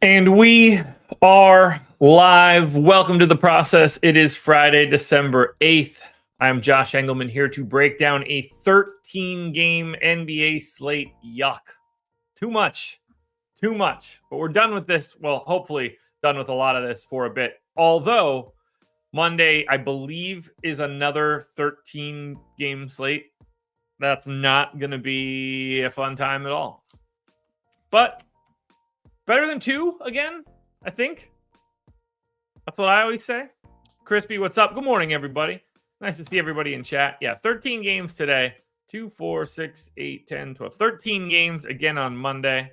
And we are live. Welcome to the process. It is Friday, December 8th. I'm Josh Engleman here to break down a 13-game NBA slate. Yuck. Too much. But we're done with this. Well, hopefully done with a lot of this for a bit. Although Monday, I believe, is another 13-game slate. That's not going to be a fun time at all. But better than two again, I think. That's what I always say. Crispy, what's up? Good morning, everybody. Nice to see everybody in chat. Yeah, 13 games today. 2, 4, 6, 8, 10, 12. 13 games again on Monday.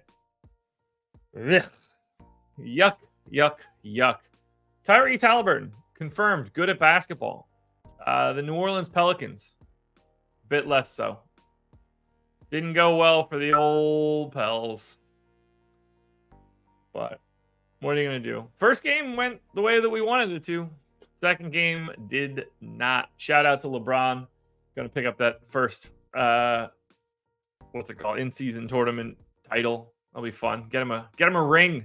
Ugh. Yuck. Tyrese Halliburton, confirmed, good at basketball. The New Orleans Pelicans, a bit less so. Didn't go well for the old Pels. But what are you going to do? First game went the way that we wanted it to. Second game did not. Shout out to LeBron. Going to pick up that first, in-season tournament title. That'll be fun. Get him a ring.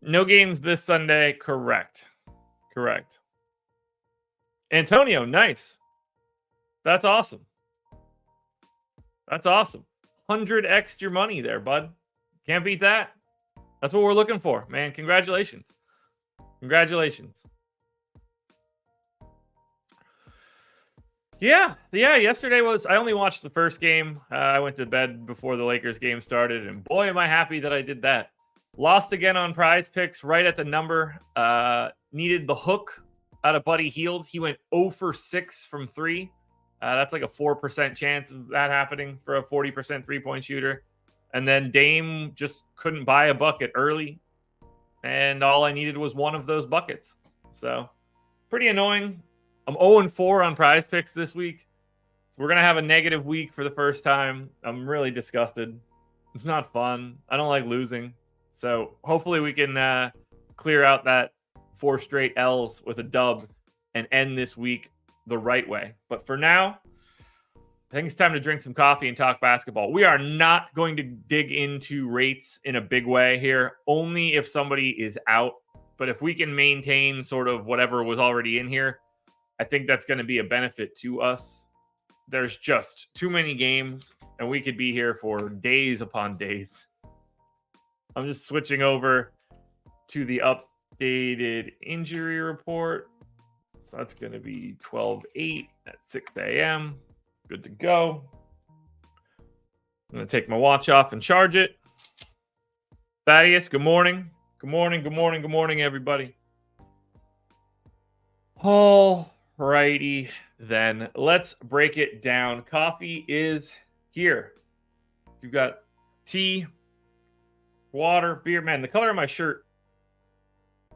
No games this Sunday. Correct. Antonio, nice. That's awesome. 100x your money there, bud. Can't beat that. That's what we're looking for, man. Congratulations. Yeah. Yesterday I only watched the first game. I went to bed before the Lakers game started, and boy, am I happy that I did that. Lost again on Prize Picks, right at the number. Needed the hook out of Buddy Hield. He went 0 for 6 from 3. That's like a 4% chance of that happening for a 40% three-point shooter. And then Dame just couldn't buy a bucket early. And all I needed was one of those buckets. So pretty annoying. I'm 0-4 on Prize Picks this week. So we're going to have a negative week for the first time. I'm really disgusted. It's not fun. I don't like losing. So hopefully we can clear out that 4 straight L's with a dub and end this week the right way. But for now, I think it's time to drink some coffee and talk basketball. We are not going to dig into rates in a big way here, only if somebody is out. But if we can maintain sort of whatever was already in here, I think that's going to be a benefit to us. There's just too many games, and we could be here for days upon days. I'm just switching over to the updated injury report. So that's going to be 12/8 at 6 a.m. Good to go. I'm going to take my watch off and charge it. Thaddeus, good morning. Good morning, everybody. All righty, then. Let's break it down. Coffee is here. You've got tea, water, beer. Man, the color of my shirt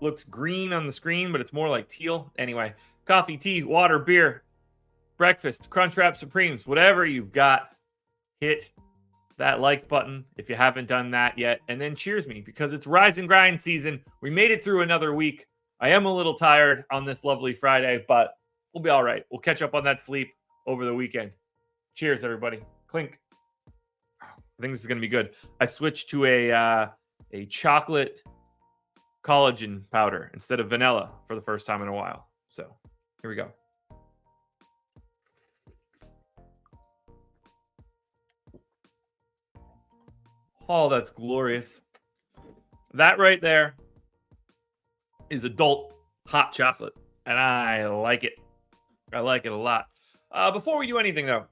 looks green on the screen, but it's more like teal. Anyway, coffee, tea, water, beer, breakfast, Crunchwrap Supremes, whatever you've got, hit that like button if you haven't done that yet. And then cheers me, because it's rise and grind season. We made it through another week. I am a little tired on this lovely Friday, but we'll be all right. We'll catch up on that sleep over the weekend. Cheers, everybody. Clink. I think this is going to be good. I switched to a chocolate collagen powder instead of vanilla for the first time in a while. So here we go. Oh, that's glorious. That right there is adult hot chocolate, and I like it. I like it a lot. Before we do anything, though,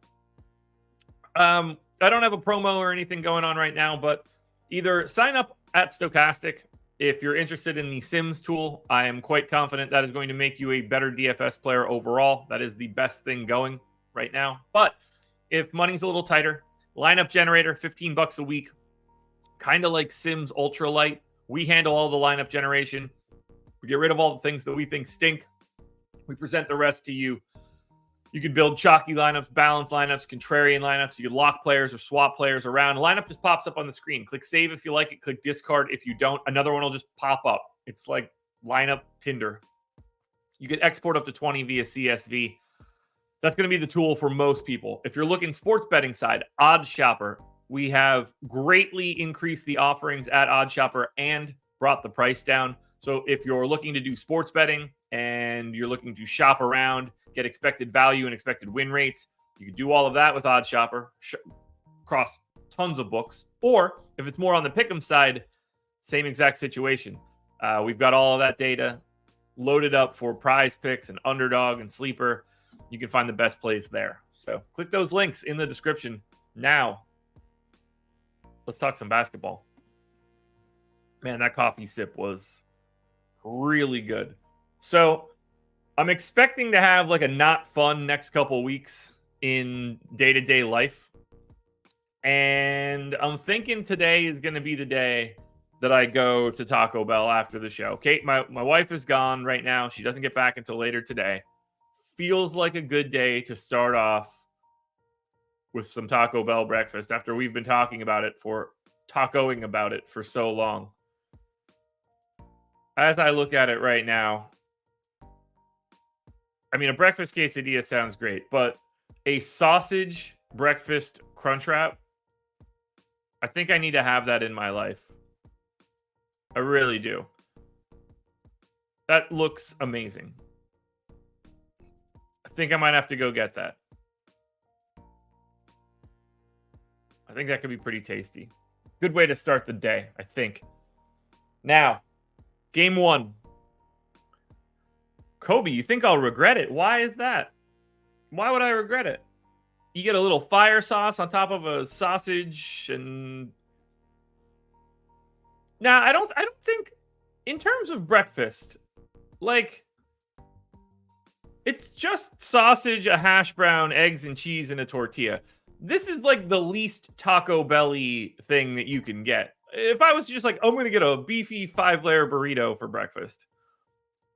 I don't have a promo or anything going on right now, but either sign up at Stochastic if you're interested in the Sims tool. I am quite confident that is going to make you a better DFS player overall. That is the best thing going right now. But if money's a little tighter, lineup generator, $15 a week, kind of like Sims Ultralight. We handle all the lineup generation. We get rid of all the things that we think stink. We present the rest to you. You can build chalky lineups, balanced lineups, contrarian lineups. You can lock players or swap players around. A lineup just pops up on the screen. Click save if you like it. Click discard if you don't. Another one will just pop up. It's like lineup Tinder. You can export up to 20 via CSV. That's going to be the tool for most people. If you're looking sports betting side, Odds Shopper, We have greatly increased the offerings at OddsShopper and brought the price down. So if you're looking to do sports betting and you're looking to shop around, get expected value and expected win rates, you can do all of that with OddsShopper across tons of books. Or if it's more on the pick'em side, same exact situation. We've got all of that data loaded up for prize picks and underdog and sleeper. You can find the best plays there. So click those links in the description. Now, let's talk some basketball. Man, that coffee sip was really good. So I'm expecting to have like a not fun next couple weeks in day-to-day life. And I'm thinking today is going to be the day that I go to Taco Bell after the show. Kate, my wife is gone right now. She doesn't get back until later today. Feels like a good day to start off with some Taco Bell breakfast after we've been tacoing about it for so long. As I look at it right now, I mean, a breakfast quesadilla sounds great, but a sausage breakfast crunch wrap, I think I need to have that in my life. I really do. That looks amazing. I think I might have to go get that. I think that could be pretty tasty. Good way to start the day, I think. Now, game one. Kobe, you think I'll regret it? Why is that? Why would I regret it? You get a little fire sauce on top of a sausage and... Now, I don't think, in terms of breakfast, like, it's just sausage, a hash brown, eggs and cheese, and a tortilla. This is like the least Taco Bell-y thing that you can get. If I was just like, I'm going to get a beefy 5-layer burrito for breakfast.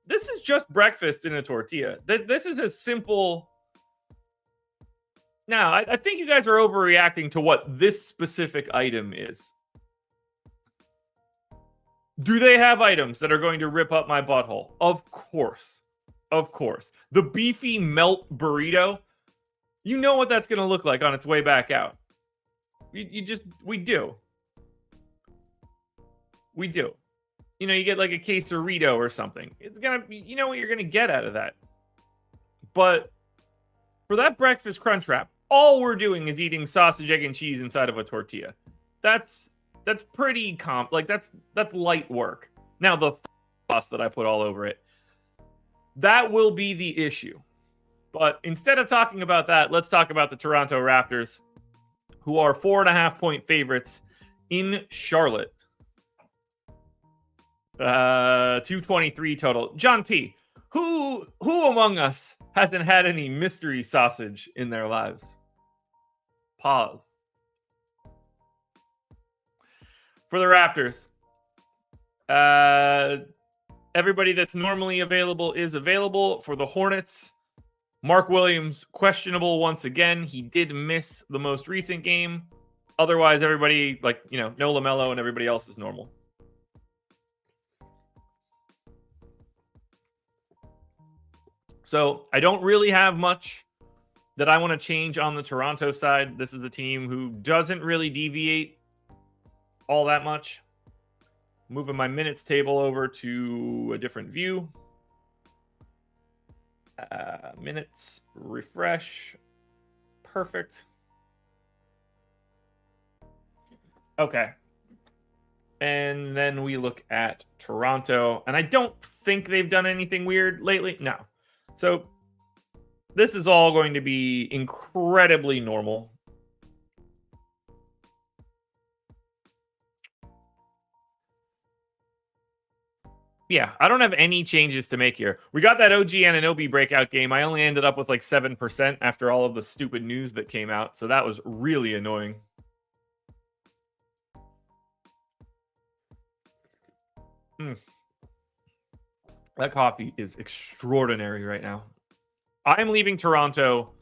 This is just breakfast in a tortilla. This is a simple... Now, I think you guys are overreacting to what this specific item is. Do they have items that are going to rip up my butthole? Of course. Of course. The beefy melt burrito, you know what that's going to look like on its way back out. We do. We do. You know, you get like a quesarito or something. It's going to be, you know what you're going to get out of that. But for that breakfast crunch wrap, all we're doing is eating sausage, egg, and cheese inside of a tortilla. That's pretty that's light work. Now the sauce that I put all over it, that will be the issue. But instead of talking about that, let's talk about the Toronto Raptors, who are 4.5-point favorites in Charlotte. 223 total. John P, who among us hasn't had any mystery sausage in their lives? Pause. For the Raptors, everybody that's normally available is available. For the Hornets, Mark Williams, questionable once again. He did miss the most recent game. Otherwise, everybody, no LaMelo and everybody else is normal. So I don't really have much that I want to change on the Toronto side. This is a team who doesn't really deviate all that much. Moving my minutes table over to a different view. Minutes, refresh. Perfect. Okay. And then we look at Toronto. And I don't think they've done anything weird lately. No. So this is all going to be incredibly normal. Yeah, I don't have any changes to make here. We got that OG Anunoby breakout game. I only ended up with like 7% after all of the stupid news that came out. So that was really annoying. That coffee is extraordinary right now. I'm leaving Toronto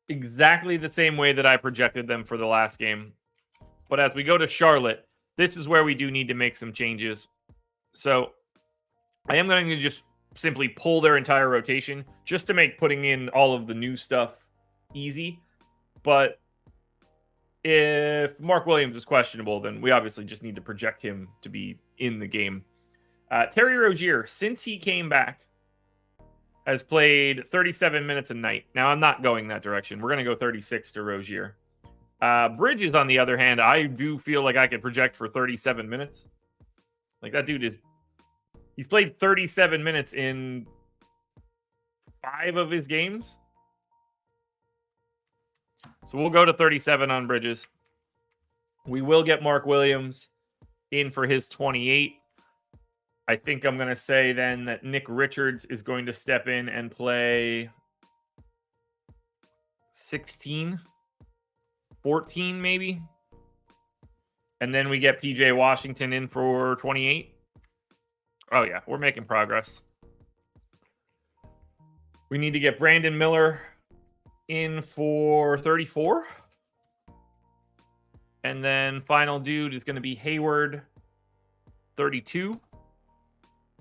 exactly the same way that I projected them for the last game. But as we go to Charlotte, this is where we do need to make some changes. So I am going to just simply pull their entire rotation just to make putting in all of the new stuff easy. But If Mark Williams is questionable, then we obviously just need to project him to be in the game. Terry Rozier, since he came back, has played 37 minutes a night. Now, I'm not going that direction. We're going to go 36 to Rozier. Bridges, on the other hand, I do feel like I could project for 37 minutes. Like, that dude he's played 37 minutes in 5 of his games. So we'll go to 37 on Bridges. We will get Mark Williams in for his 28. I think I'm going to say then that Nick Richards is going to step in and play 16, 14 maybe. And then we get PJ Washington in for 28. Oh, yeah, we're making progress. We need to get Brandon Miller in for 34. And then final dude is going to be Hayward, 32.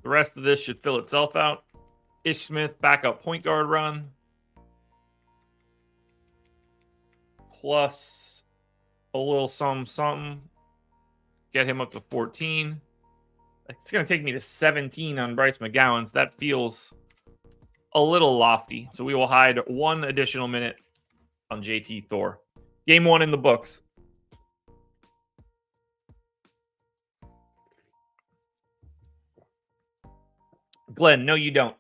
The rest of this should fill itself out. Ish Smith, backup point guard run. Plus a little something. Get him up to 14. It's going to take me to 17 on Bryce McGowan's. That feels a little lofty. So we will hide 1 additional minute on JT Thor. Game 1 in the books. Glenn, no, you don't.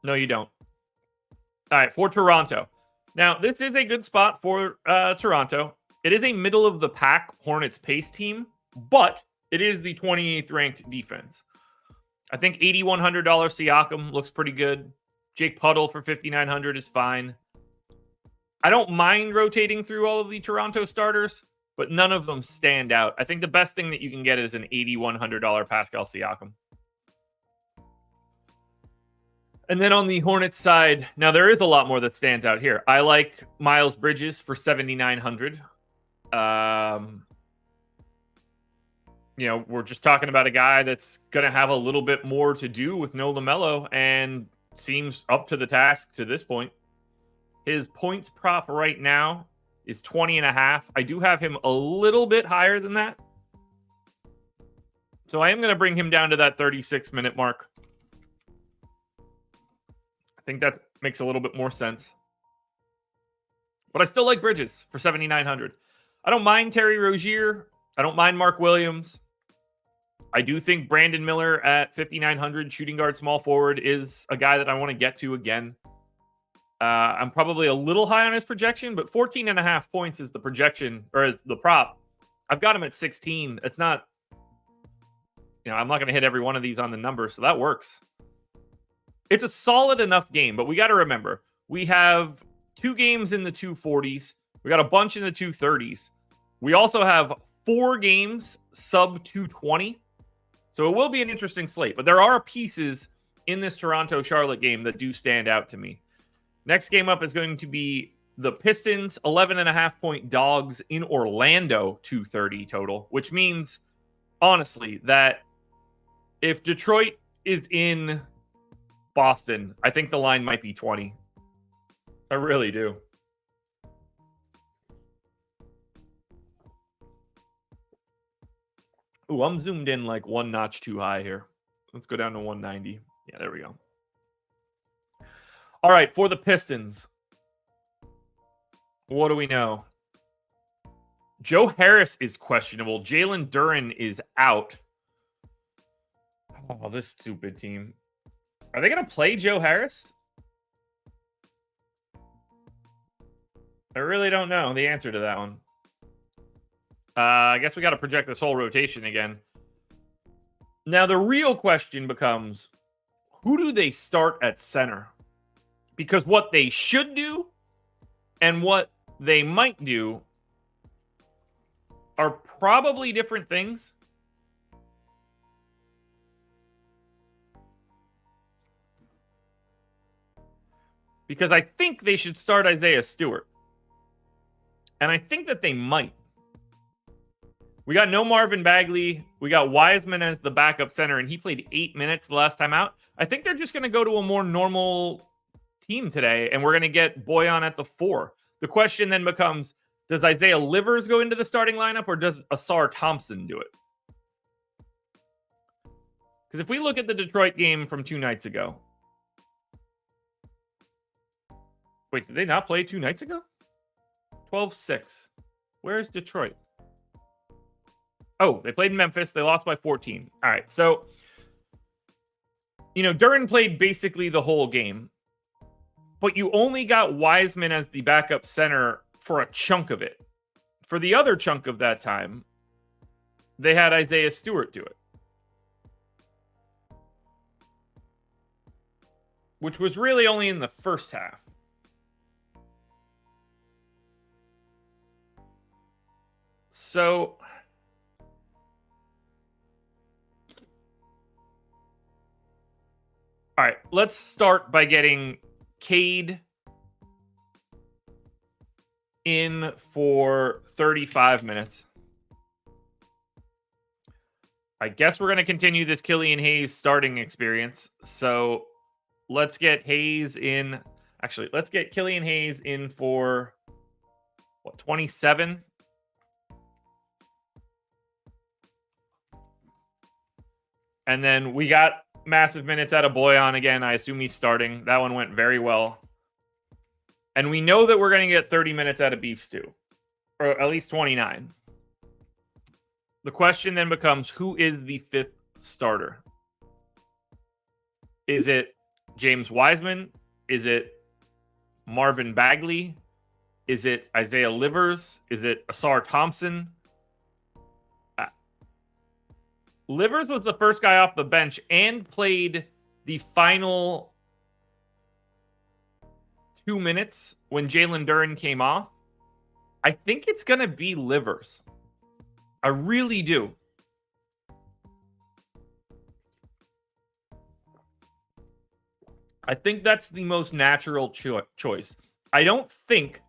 No, you don't. All right, for Toronto. Now, this is a good spot for Toronto. It is a middle-of-the-pack Hornets pace team, but it is the 28th ranked defense. I think $8,100 Siakam looks pretty good. Jake Puddle for $5,900 is fine. I don't mind rotating through all of the Toronto starters, but none of them stand out. I think the best thing that you can get is an $8,100 Pascal Siakam. And then on the Hornets side, now there is a lot more that stands out here. I like Miles Bridges for $7,900. We're just talking about a guy that's going to have a little bit more to do with no LaMelo and seems up to the task to this point. His points prop right now is 20.5. I do have him a little bit higher than that. So I am going to bring him down to that 36-minute mark. I think that makes a little bit more sense. But I still like Bridges for $7,900. I don't mind Terry Rozier. I don't mind Mark Williams. I do think Brandon Miller at $5,900 shooting guard small forward is a guy that I want to get to again. I'm probably a little high on his projection, but 14.5 points is the projection or the prop. I've got him at 16. It's not, I'm not going to hit every one of these on the number, so that works. It's a solid enough game, but we got to remember, we have 2 games in the 240s. We got a bunch in the 230s. We also have 4 games sub 220. So it will be an interesting slate, but there are pieces in this Toronto-Charlotte game that do stand out to me. Next game up is going to be the Pistons, 11.5-point dogs in Orlando, 230 total, which means, honestly, that if Detroit is in Boston, I think the line might be 20. I really do. Ooh, I'm zoomed in like 1 notch too high here. Let's go down to 190. Yeah, there we go. All right, for the Pistons, what do we know? Joe Harris is questionable. Jalen Duren is out. Oh, this stupid team. Are they going to play Joe Harris? I really don't know the answer to that one. I guess we got to project this whole rotation again. Now, the real question becomes, who do they start at center? Because what they should do and what they might do are probably different things. Because I think they should start Isaiah Stewart. And I think that they might. We got no Marvin Bagley. We got Wiseman as the backup center, and he played 8 minutes the last time out. I think they're just going to go to a more normal team today, and we're going to get Boyan at the 4. The question then becomes, Does Isaiah Livers go into the starting lineup, or does Asar Thompson do it? Because if we look at the Detroit game from 2 nights ago. Wait, did they not play 2 nights ago? 12-6. Where's Detroit? Oh, they played in Memphis. They lost by 14. All right, so, Duren played basically the whole game. But you only got Wiseman as the backup center for a chunk of it. For the other chunk of that time, they had Isaiah Stewart do it. Which was really only in the first half. So, all right, let's start by getting Cade in for 35 minutes. I guess we're going to continue this Killian Hayes starting experience. So let's get Hayes in. Actually, let's get Killian Hayes in for 27? And then we got massive minutes out of Boyan again. I assume he's starting. That one went very well. And we know that we're going to get 30 minutes out of Beef Stew. Or at least 29. The question then becomes, who is the 5th starter? Is it James Wiseman? Is it Marvin Bagley? Is it Isaiah Livers? Is it Asar Thompson? Livers was the first guy off the bench and played the final 2 minutes when Jalen Duren came off. I think it's going to be Livers. I really do. I think that's the most natural choice. I don't think,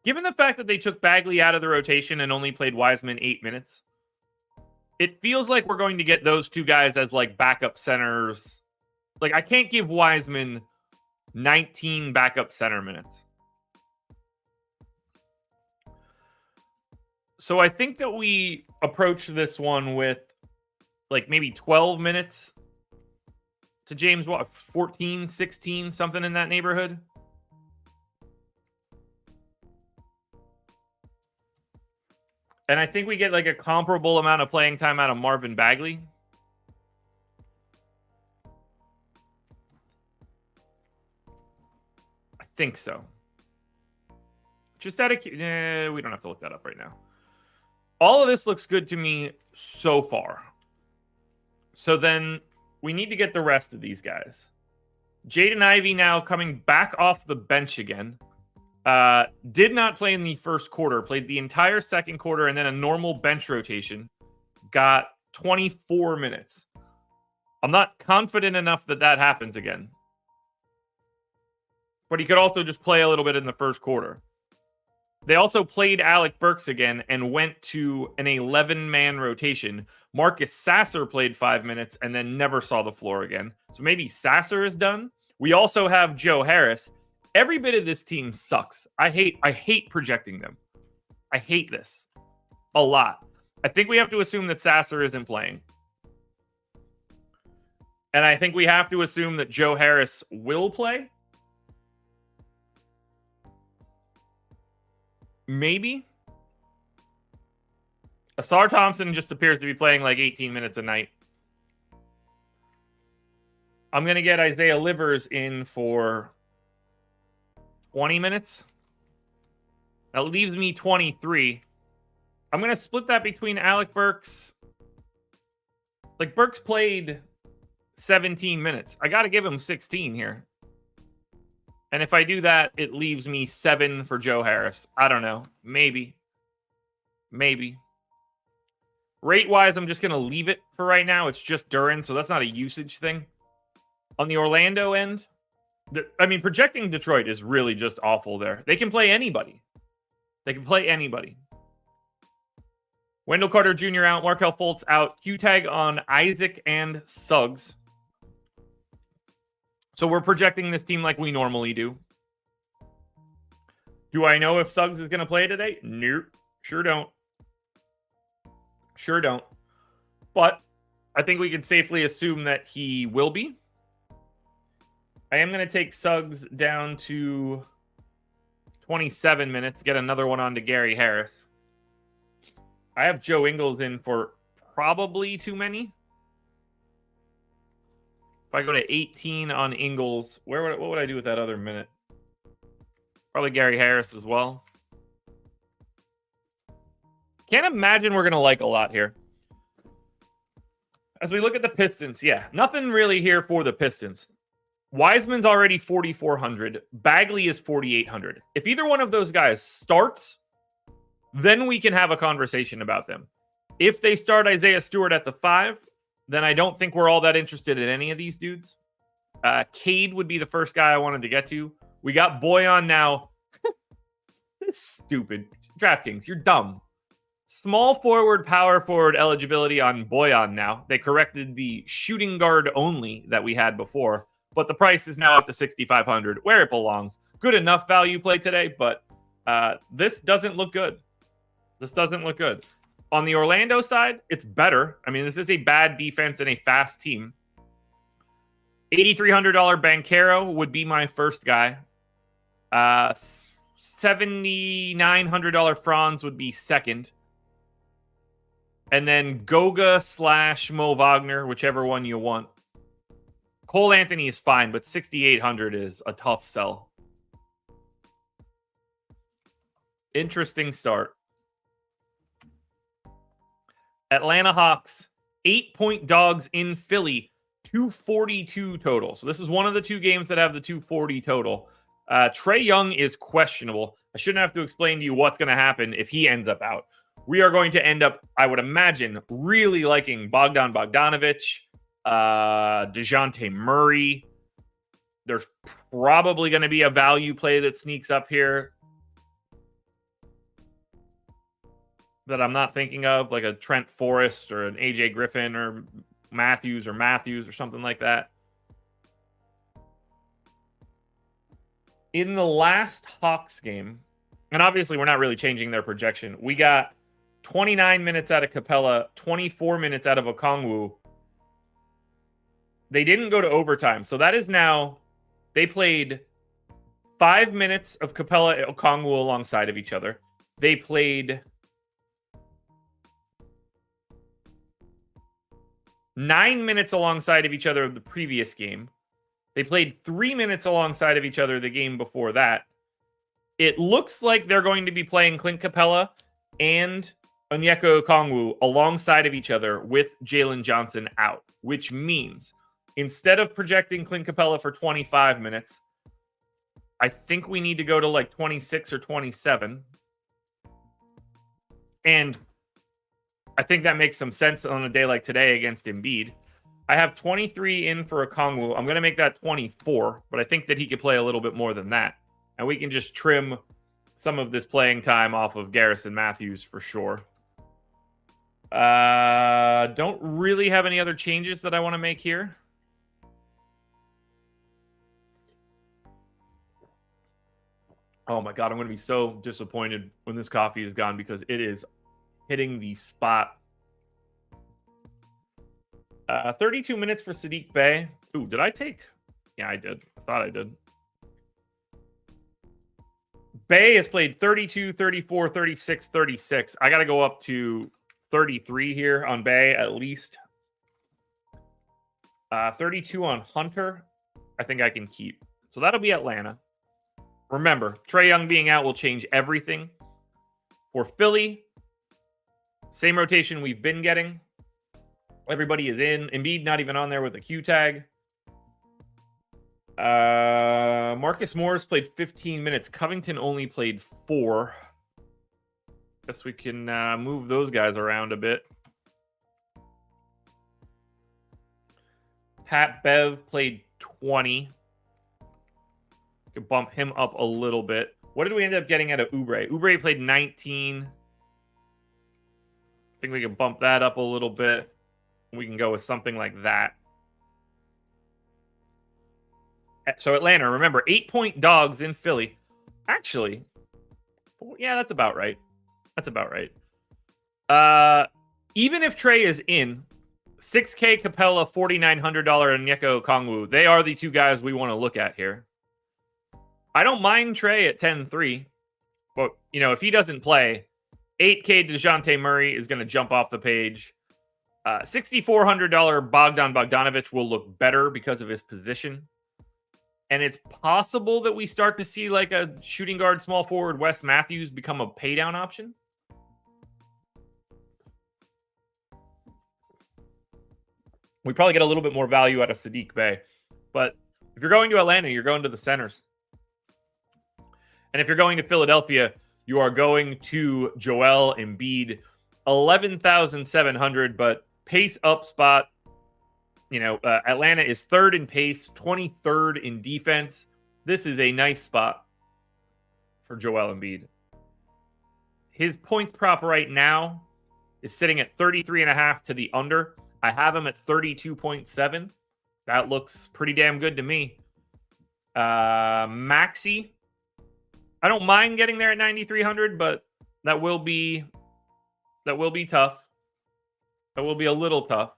given the fact that they took Bagley out of the rotation and only played Wiseman 8 minutes, it feels like we're going to get those two guys as like backup centers. Like, I can't give Wiseman 19 backup center minutes. So I think that we approach this one with like maybe 12 minutes to James, 14, 16, something in that neighborhood. And I think we get like a comparable amount of playing time out of Marvin Bagley. I think so. Just out of... we don't have to look that up right now. All of this looks good to me so far. So then we need to get the rest of these guys. Jaden Ivey now coming back off the bench again. Did not play in the first quarter, played the entire second quarter, and then a normal bench rotation. Got 24 minutes. I'm not confident enough that that happens again. But he could also just play a little bit in the first quarter. They also played Alec Burks again and went to an 11-man rotation. Marcus Sasser played 5 minutes and then never saw the floor again. So maybe Sasser is done. We also have Joe Harris. Every bit of this team sucks. I hate projecting them. I hate this a lot. I think we have to assume that Sasser isn't playing. And I think we have to assume that Joe Harris will play. Maybe. Asar Thompson just appears to be playing like 18 minutes a night. I'm going to get Isaiah Livers in for 20 minutes. That leaves me 23. I'm going to split that between Alec Burks. Like, Burks played 17 minutes. I got to give him 16 here. And if I do that, it leaves me 7 for Joe Harris. I don't know. Maybe. Rate-wise, I'm just going to leave it for right now. It's just Duren, so that's not a usage thing. On the Orlando end, projecting Detroit is really just awful there. They can play anybody. Wendell Carter Jr. out. Markelle Fultz out. Q-tag on Isaac and Suggs. So we're projecting this team like we normally do. Do I know if Suggs is going to play today? Nope. Sure don't. Sure don't. But I think we can safely assume that he will be. I am going to take Suggs down to 27 minutes, get another one on to Gary Harris. I have Joe Ingles in for probably too many. If I go to 18 on Ingles, what would I do with that other minute? Probably Gary Harris as well. Can't imagine we're going to like a lot here. As we look at the Pistons, yeah, nothing really here for the Pistons. Wiseman's already 4,400. Bagley is 4,800. If either one of those guys starts, then we can have a conversation about them. If they start Isaiah Stewart at the 5, then I don't think we're all that interested in any of these dudes. Cade would be the first guy I wanted to get to. We got Boyan now. This is stupid. DraftKings, you're dumb. Small forward, power forward eligibility on Boyan now. They corrected the shooting guard only that we had before, but the price is now up to 6,500, where it belongs. Good enough value play today, but this doesn't look good. This doesn't look good. On the Orlando side, it's better. I mean, this is a bad defense and a fast team. $8,300 Banchero would be my first guy. $7,900 Franz would be second. And then Goga / Mo Wagner, whichever one you want. Cole Anthony is fine, but 6,800 is a tough sell. Interesting start. Atlanta Hawks, 8-point dogs in Philly, 242 total. So this is one of the two games that have the 240 total. Trae Young is questionable. I shouldn't have to explain to you what's going to happen if he ends up out. We are going to end up, I would imagine, really liking Bogdan Bogdanovic, DeJounte Murray. There's probably going to be a value play that sneaks up here that I'm not thinking of, like a Trent Forrest or an AJ Griffin or Matthews or something like that. In the last Hawks game, and obviously we're not really changing their projection, we got 29 minutes out of Capella, 24 minutes out of Okongwu. They didn't go to overtime. So that is now, they played 5 minutes of Capella and Okongwu alongside of each other. They played 9 minutes alongside of each other of the previous game. They played 3 minutes alongside of each other the game before that. It looks like they're going to be playing Clint Capella and Onyeka Okongwu alongside of each other with Jalen Johnson out, which means instead of projecting Clint Capella for 25 minutes, I think we need to go to like 26 or 27. And I think that makes some sense on a day like today against Embiid. I have 23 in for Okongwu. I'm going to make that 24, but I think that he could play a little bit more than that. And we can just trim some of this playing time off of Garrison Matthews for sure. Don't really have any other changes that I want to make here. Oh my God, I'm going to be so disappointed when this coffee is gone because it is hitting the spot. 32 minutes for Sadiq Bey. Ooh, did I take? Yeah, I did. I thought I did. Bey has played 32, 34, 36, 36. I got to go up to 33 here on Bey at least. 32 on Hunter. I think I can keep. So that'll be Atlanta. Remember, Trae Young being out will change everything. For Philly, same rotation we've been getting. Everybody is in. Embiid not even on there with a Q tag. Marcus Morris played 15 minutes. Covington only played 4. Guess we can move those guys around a bit. Pat Bev played 20. Could bump him up a little bit. What did we end up getting out of Oubre? Oubre played 19. I think we can bump that up a little bit. We can go with something like that. So Atlanta, remember, 8-point dogs in Philly. Actually, Yeah, that's about right. That's about right. Even if Trey is in, $6K Capella, $4,900 Onyeka Okongwu, they are the two guys we want to look at here. I don't mind Trey at 10-3, but, if he doesn't play, 8K DeJounte Murray is going to jump off the page. $6,400 Bogdan Bogdanovic will look better because of his position. And it's possible that we start to see like a shooting guard, small forward, Wes Matthews become a paydown option. We probably get a little bit more value out of Sadiq Bey. But if you're going to Atlanta, you're going to the centers. And if you're going to Philadelphia, you are going to Joel Embiid, 11,700, but pace up spot. Atlanta is 3rd in pace, 23rd in defense. This is a nice spot for Joel Embiid. His points prop right now is sitting at 33.5 to the under. I have him at 32.7. That looks pretty damn good to me. Maxey, I don't mind getting there at 9,300, but that will be tough. That will be a little tough.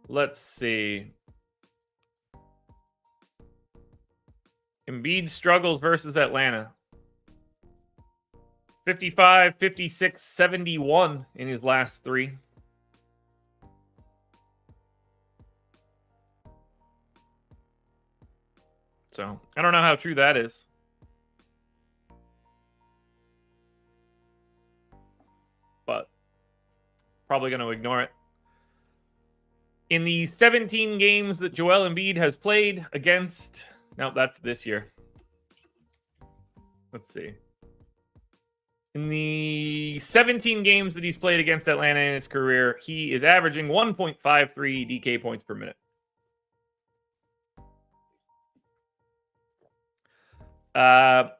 Let's see. Embiid struggles versus Atlanta. 55, 56, 71 in his last 3. So, I don't know how true that is. But probably going to ignore it. In the 17 games that Joel Embiid has played against... No, that's this year. Let's see. In the 17 games that he's played against Atlanta in his career, he is averaging 1.53 DK points per minute.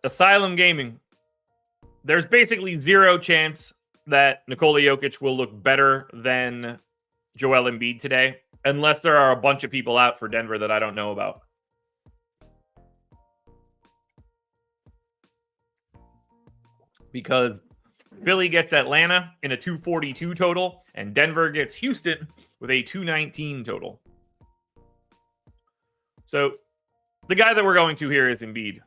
Asylum Gaming. There's basically zero chance that Nikola Jokic will look better than Joel Embiid today, unless there are a bunch of people out for Denver that I don't know about. Because Philly gets Atlanta in a 242 total, and Denver gets Houston with a 219 total. So the guy that we're going to here is Embiid.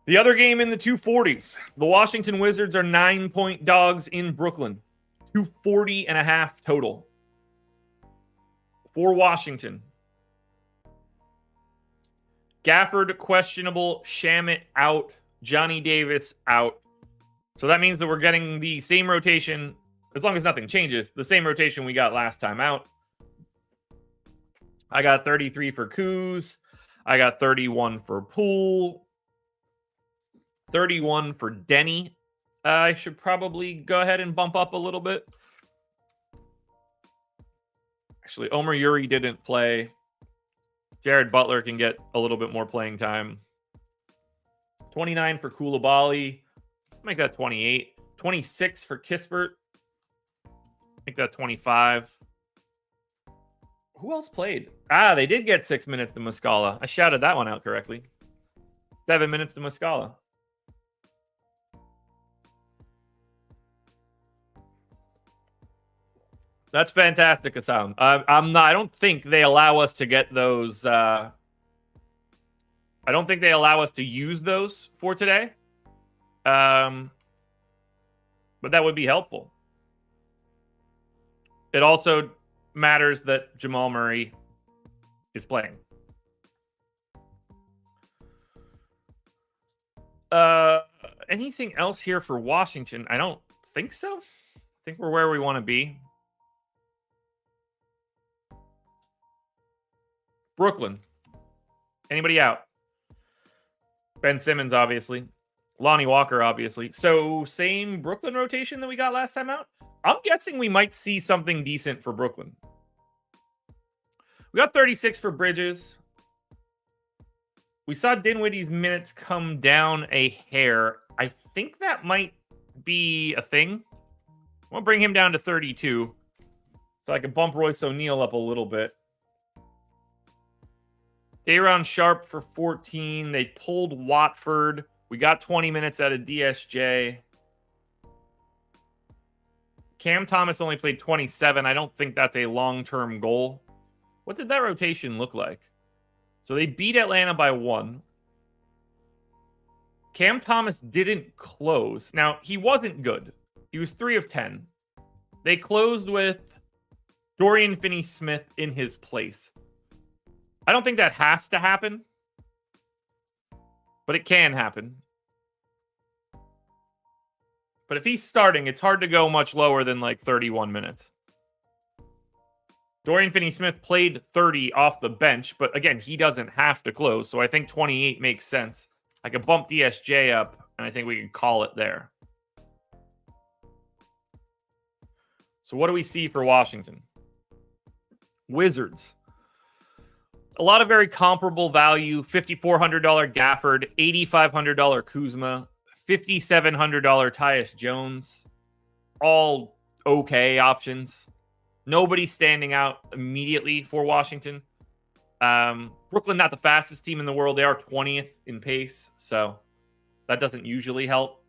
The other game in the 240s, the Washington Wizards are 9-point dogs in Brooklyn. 240.5 total for Washington. Gafford questionable, Shamet out, Johnny Davis out. So that means that we're getting the same rotation, as long as nothing changes, the same rotation we got last time out. I got 33 for Kuz. I got 31 for Poole. 31 for Denny. I should probably go ahead and bump up a little bit. Actually, Omer Yuri didn't play. Jared Butler can get a little bit more playing time. 29 for Koulibaly. Make that 28. 26 for Kispert. Make that 25. Who else played? They did get 6 minutes to Muscala. I shouted that one out correctly. 7 minutes to Muscala. That's fantastic, Asylum. I don't think they allow us to get those. I don't think they allow us to use those for today. But that would be helpful. It also matters that Jamal Murray is playing. Anything else here for Washington? I don't think so. I think we're where we want to be. Brooklyn. Anybody out? Ben Simmons, obviously. Lonnie Walker, obviously. So, same Brooklyn rotation that we got last time out? I'm guessing we might see something decent for Brooklyn. We got 36 for Bridges. We saw Dinwiddie's minutes come down a hair. I think that might be a thing. I'm going to bring him down to 32 so I can bump Royce O'Neal up a little bit. Day'Ron Sharpe for 14. They pulled Watford. We got 20 minutes out of DSJ. Cam Thomas only played 27. I don't think that's a long-term goal. What did that rotation look like? So they beat Atlanta by 1. Cam Thomas didn't close. Now, he wasn't good. He was 3 of 10. They closed with Dorian Finney-Smith in his place. I don't think that has to happen, but it can happen. But if he's starting, it's hard to go much lower than like 31 minutes. Dorian Finney-Smith played 30 off the bench, but again, he doesn't have to close, so I think 28 makes sense. I could bump DSJ up, and I think we can call it there. So what do we see for Washington? Wizards. A lot of very comparable value. $5,400 Gafford, $8,500 Kuzma, $5,700 Tyus Jones. All okay options. Nobody standing out immediately for Washington. Brooklyn, not the fastest team in the world. They are 20th in pace, so that doesn't usually help.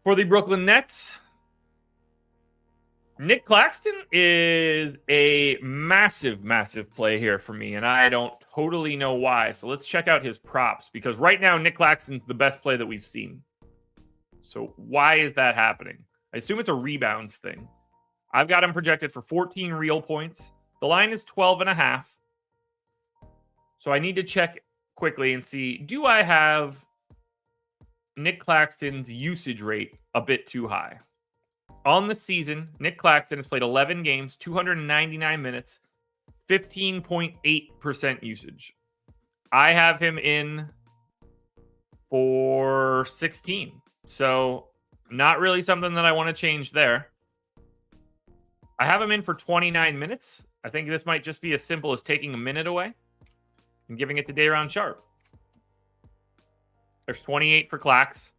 For the Brooklyn Nets, Nick Claxton is a massive, massive play here for me, and I don't totally know why. So let's check out his props, because right now Nick Claxton's the best play that we've seen. So why is that happening? I assume it's a rebounds thing. I've got him projected for 14 real points. The line is 12.5. So I need to check quickly and see, do I have Nick Claxton's usage rate a bit too high? On the season, Nick Claxton has played 11 games, 299 minutes, 15.8% usage. I have him in for 16. So not really something that I want to change there. I have him in for 29 minutes. I think this might just be as simple as taking a minute away and giving it to Day'Ron Sharpe. There's 28 for Clax.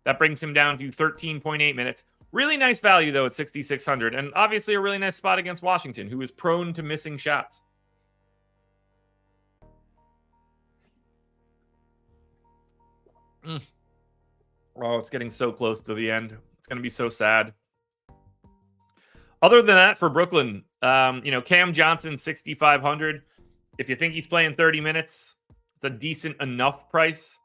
That brings him down to 13.8 minutes. Really nice value, though, at 6,600. And obviously a really nice spot against Washington, who is prone to missing shots. Oh, it's getting so close to the end. It's going to be so sad. Other than that, for Brooklyn, Cam Johnson, 6,500. If you think he's playing 30 minutes, it's a decent enough price.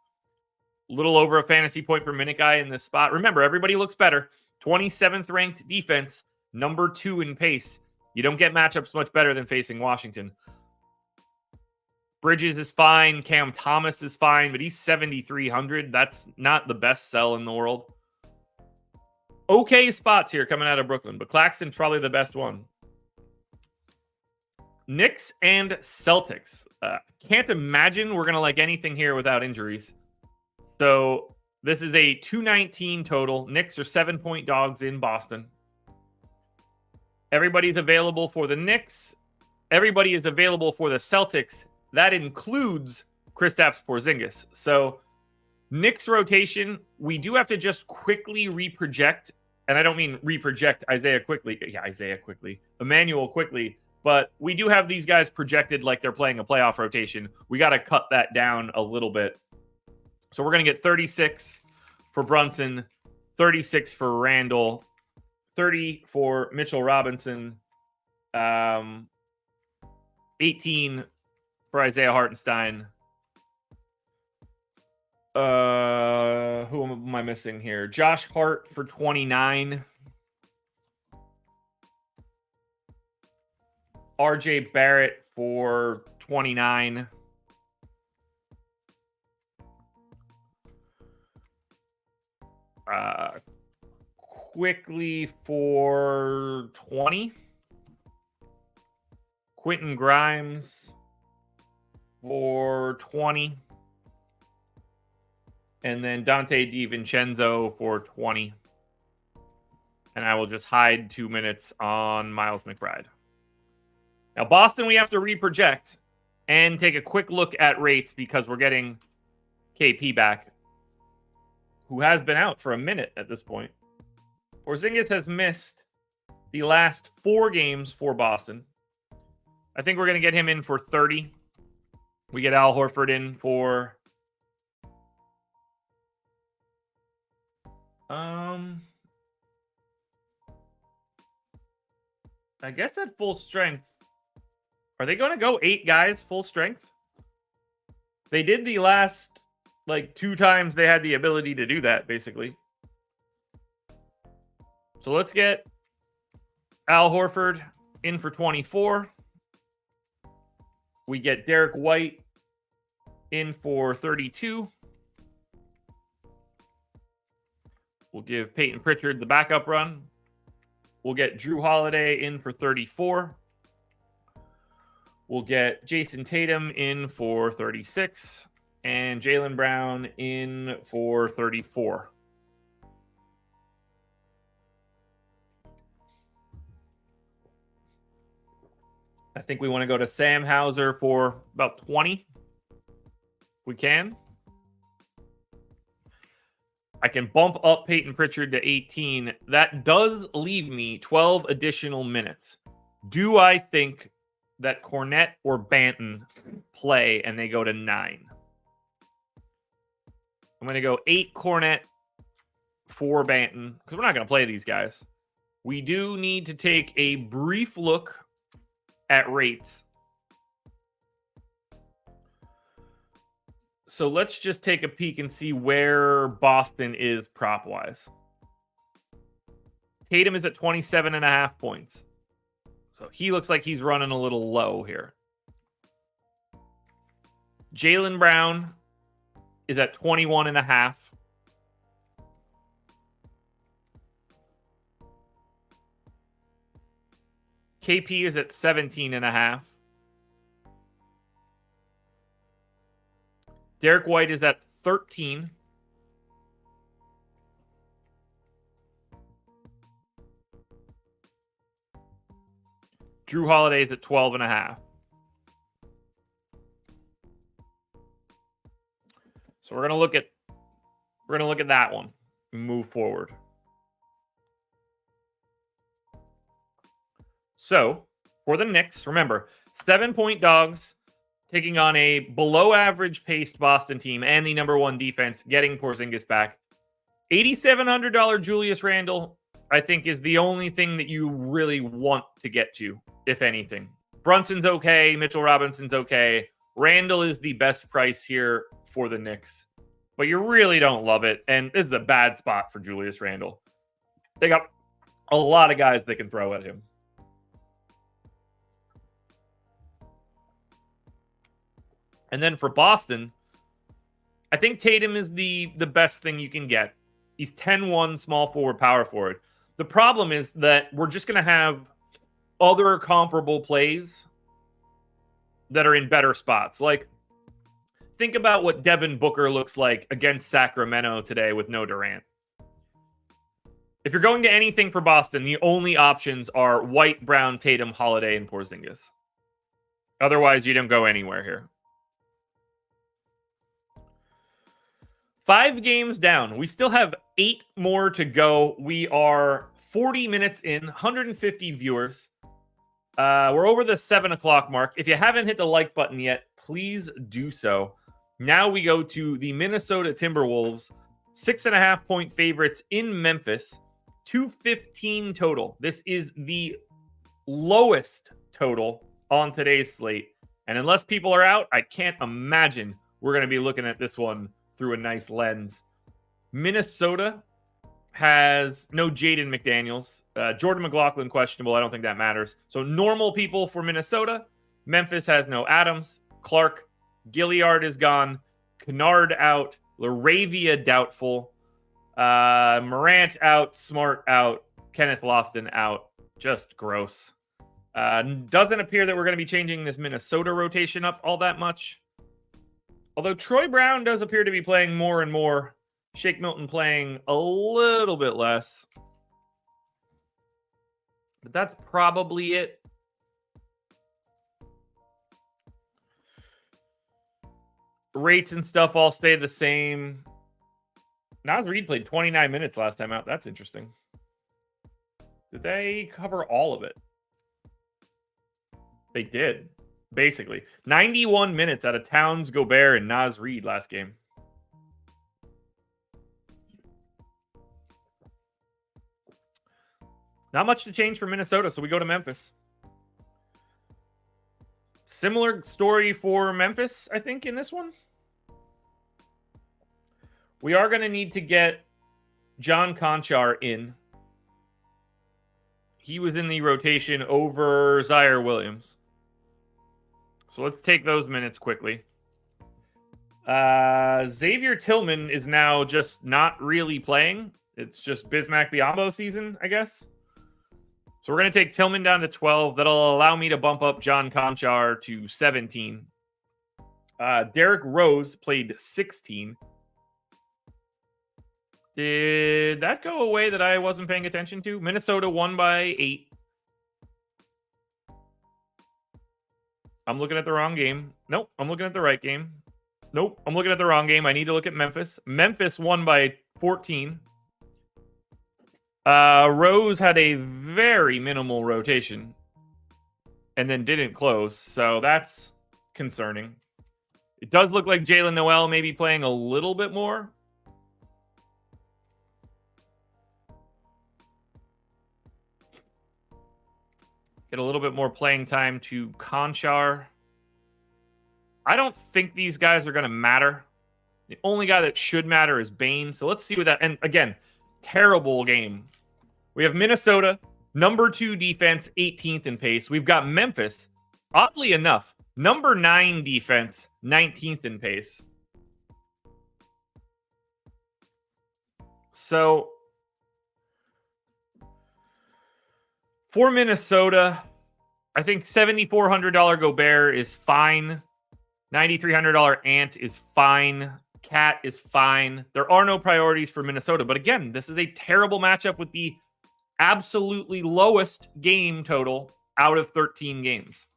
A little over a fantasy point per minute guy in this spot. Remember, everybody looks better. 27th ranked defense, number 2 in pace. You don't get matchups much better than facing Washington. Bridges is fine. Cam Thomas is fine, but he's 7,300. That's not the best sell in the world. Okay spots here coming out of Brooklyn, but Claxton's probably the best one. Knicks and Celtics. Can't imagine we're going to like anything here without injuries. So this is a 219 total. Knicks are 7-point dogs in Boston. Everybody's available for the Knicks. Everybody is available for the Celtics. That includes Kristaps Porzingis. So Knicks rotation, we do have to just quickly reproject, and I don't mean reproject Emmanuel quickly, but we do have these guys projected like they're playing a playoff rotation. We got to cut that down a little bit. So we're going to get 36 for Brunson, 36 for Randall, 30 for Mitchell Robinson, 18 for Isaiah Hartenstein. Who am I missing here? Josh Hart for 29. RJ Barrett for 29. Quickly for 20. Quentin Grimes for 20. And then Dante DiVincenzo for 20. And I will just hide 2 minutes on Miles McBride. Now, Boston, we have to reproject and take a quick look at rates because we're getting KP back, who has been out for a minute at this point. Porzingis has missed the last 4 games for Boston. I think we're going to get him in for 30. We get Al Horford in for... I guess at full strength. Are they going to go 8 guys full strength? They did the last, 2 times they had the ability to do that, basically. So let's get Al Horford in for 24. We get Derek White in for 32. We'll give Peyton Pritchard the backup run. We'll get Drew Holiday in for 34. We'll get Jason Tatum in for 36. And Jaylen Brown in for 34. I think we want to go to Sam Hauser for about 20. We can. I can bump up Peyton Pritchard to 18. That does leave me 12 additional minutes. Do I think that Cornette or Banton play and they go to 9? I'm going to go 8 Cornette, 4 Banton, because we're not going to play these guys. We do need to take a brief look at rates. So let's just take a peek and see where Boston is prop-wise. Tatum is at 27.5 points. So he looks like he's running a little low here. Jaylen Brown is at 21.5. KP is at 17.5. Derek White is at 13. Drew Holiday is at 12.5. So we're gonna look at that one and move forward. So for the Knicks, remember 7-point dogs taking on a below-average paced Boston team and the number 1 defense, getting Porzingis back. $8,700 Julius Randle, I think, is the only thing that you really want to get to, if anything. Brunson's okay. Mitchell Robinson's okay. Randle is the best price here for the Knicks. But you really don't love it, and this is a bad spot for Julius Randle. They got a lot of guys they can throw at him. And then for Boston, I think Tatum is the best thing you can get. He's 10-1 small forward, power forward. The problem is that we're just going to have other comparable plays that are in better spots. Like, think about what Devin Booker looks like against Sacramento today with no Durant. If you're going to anything for Boston, the only options are White, Brown, Tatum, Holiday, and Porzingis. Otherwise, you don't go anywhere here. 5 games down. We still have 8 more to go. We are 40 minutes in, 150 viewers. We're over the 7 o'clock mark. If you haven't hit the like button yet, please do so. Now we go to the Minnesota Timberwolves, 6.5-point favorites in Memphis, 215 total. This is the lowest total on today's slate. And unless people are out, I can't imagine we're going to be looking at this one through a nice lens. Minnesota has no Jaden McDaniels. Jordan McLaughlin questionable. I don't think that matters. So normal people for Minnesota. Memphis has no Adams. Clark. Gilliard is gone. Kennard out. LaRavia doubtful. Morant out. Smart out. Kenneth Lofton out. Just gross. Doesn't appear that we're going to be changing this Minnesota rotation up all that much. Although Troy Brown does appear to be playing more and more. Shake Milton playing a little bit less. But that's probably it. rates and stuff all stay the same. Naz Reid played 29 minutes last time out. That's interesting. Did they cover all of it? They did, basically. 91 minutes out of Towns, Gobert, and Naz Reid last game. Not much to change for Minnesota, so we go to Memphis. Similar story for Memphis, I think, in this one. We are going to need to get John Conchar in. He was in the rotation over Zaire Williams. So let's take those minutes quickly. Xavier Tillman is now just not really playing. It's just Bismack Biyombo season, I guess. So we're going to take Tillman down to 12. That'll allow me to bump up John Conchar to 17. Derrick Rose played 16. Did that go away that I wasn't paying attention to? Minnesota won by 8. I'm looking at the wrong game. Nope, I'm looking at the right game. Nope, I'm looking at the wrong game. I need to look at Memphis. Memphis won by 14. Rose had a very minimal rotation and then didn't close, so that's concerning. It does look like Jalen Noel may be playing a little bit more. Get a little bit more playing time to Conchar. I don't think these guys are going to matter. The only guy that should matter is Bane. So let's see what that... And again, terrible game. We have Minnesota, number 2 defense, 18th in pace. We've got Memphis, oddly enough, number 9 defense, 19th in pace. So... for Minnesota, I think $7,400 Gobert is fine. $9,300 Ant is fine. Cat is fine. There are no priorities for Minnesota. But again, this is a terrible matchup with the absolutely lowest game total out of 13 games.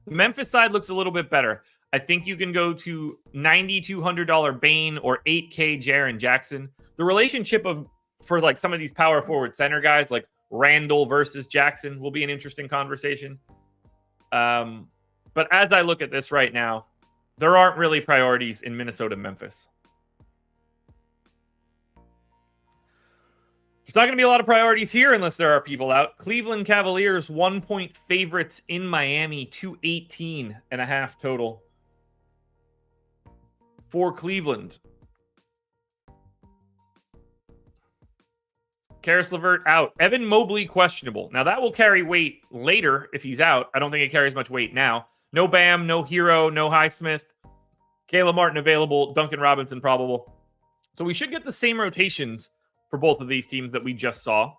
The Memphis side looks a little bit better. I think you can go to $9,200 Bane or $8K Jaren Jackson. The relationship for like some of these power forward center guys, like Randall versus Jackson, will be an interesting conversation. But as I look at this right now, there aren't really priorities in Minnesota, Memphis. There's not going to be a lot of priorities here unless there are people out. Cleveland Cavaliers 1-point favorites in Miami, 218.5 total for Cleveland. Karis LeVert out. Evan Mobley questionable. Now that will carry weight later if he's out. I don't think it carries much weight now. No Bam, no Hero, no Highsmith. Caleb Martin available. Duncan Robinson probable. So we should get the same rotations for both of these teams that we just saw.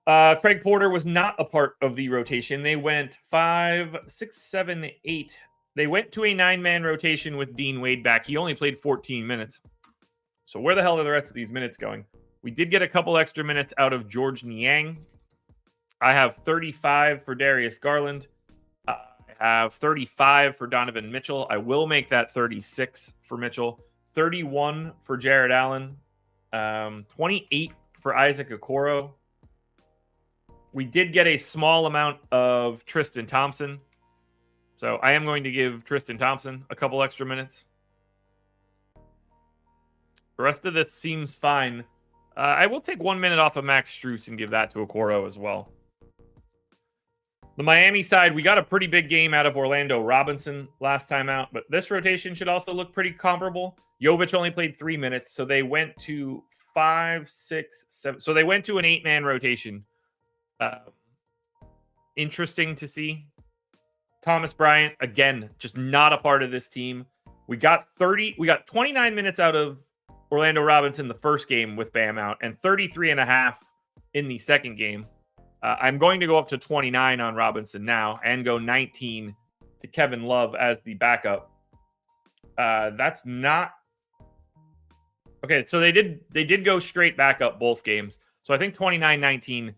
Craig Porter was not a part of the rotation. They went 5, 6, 7, 8. They went to a 9-man rotation with Dean Wade back. He only played 14 minutes. So where the hell are the rest of these minutes going? We did get a couple extra minutes out of George Niang. I have 35 for Darius Garland. I have 35 for Donovan Mitchell. I will make that 36 for Mitchell. 31 for Jared Allen. 28 for Isaac Okoro. We did get a small amount of Tristan Thompson. So I am going to give Tristan Thompson a couple extra minutes. The rest of this seems fine. I will take 1 minute off of Max Strus and give that to Okoro as well. The Miami side, we got a pretty big game out of Orlando Robinson last time out, but this rotation should also look pretty comparable. Jovic only played 3 minutes, so they went to 5, 6, 7. So they went to an 8-man rotation. Interesting to see. Thomas Bryant, again, just not a part of this team. We got 29 minutes out of Orlando Robinson the first game with Bam out, and 33.5 in the second game. I'm going to go up to 29 on Robinson now and go 19 to Kevin Love as the backup. That's not okay. So they did go straight back up both games. So I think 29-19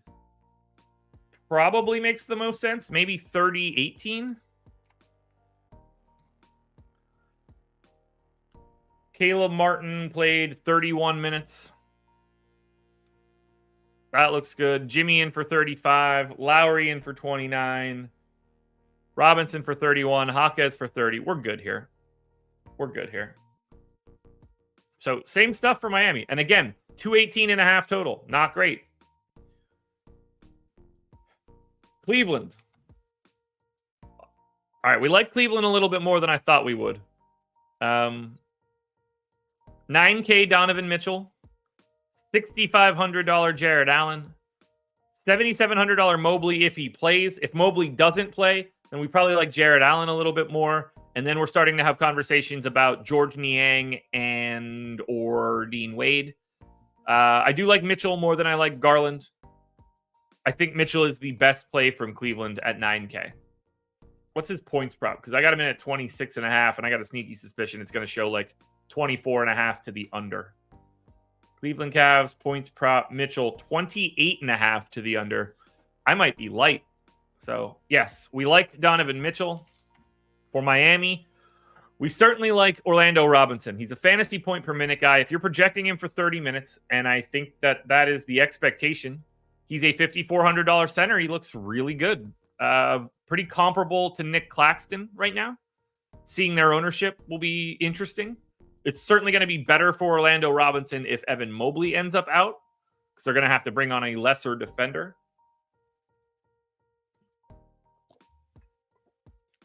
probably makes the most sense. Maybe 30-18. Caleb Martin played 31 minutes. That looks good. Jimmy in for 35. Lowry in for 29. Robinson for 31. Jaquez for 30. We're good here. We're good here. So same stuff for Miami. And again, 218.5 total. Not great. Cleveland. All right, we like Cleveland a little bit more than I thought we would. 9K Donovan Mitchell. $6,500 Jared Allen. $7,700 Mobley if he plays. If Mobley doesn't play, then we probably like Jared Allen a little bit more. And then we're starting to have conversations about George Niang and or Dean Wade. I do like Mitchell more than I like Garland. I think Mitchell is the best play from Cleveland at 9K. What's his points prop? Because I got him in at 26.5, and I got a sneaky suspicion it's going to show like 24.5 to the under. Cleveland Cavs, points prop, Mitchell, 28.5 to the under. I might be light. So, yes, we like Donovan Mitchell. For Miami, we certainly like Orlando Robinson. He's a fantasy point per minute guy. If you're projecting him for 30 minutes, and I think that that is the expectation, he's a $5,400 center. He looks really good. Pretty comparable to Nick Claxton right now. Seeing their ownership will be interesting. It's certainly going to be better for Orlando Robinson if Evan Mobley ends up out, because they're going to have to bring on a lesser defender.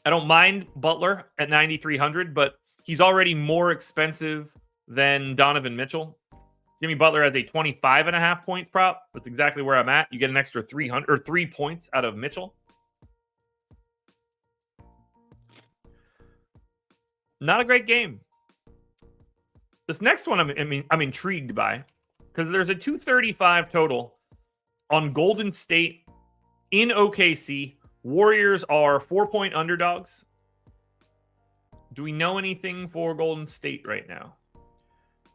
I don't mind Butler at 9,300, but he's already more expensive than Donovan Mitchell. Jimmy Butler has a 25.5 point prop. That's exactly where I'm at. You get an extra 3 points out of Mitchell. Not a great game. This next one I'm intrigued by, because there's a 235 total on Golden State in OKC. Warriors are 4-point underdogs. Do we know anything for Golden State right now?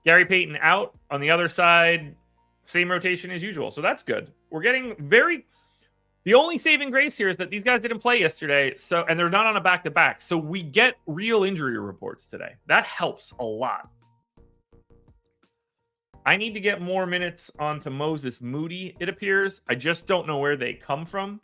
Gary Payton out. On the other side, same rotation as usual. So that's good. We're getting very... The only saving grace here is that these guys didn't play yesterday, and they're not on a back-to-back. So we get real injury reports today. That helps a lot. I need to get more minutes onto Moses Moody, it appears. I just don't know where they come from.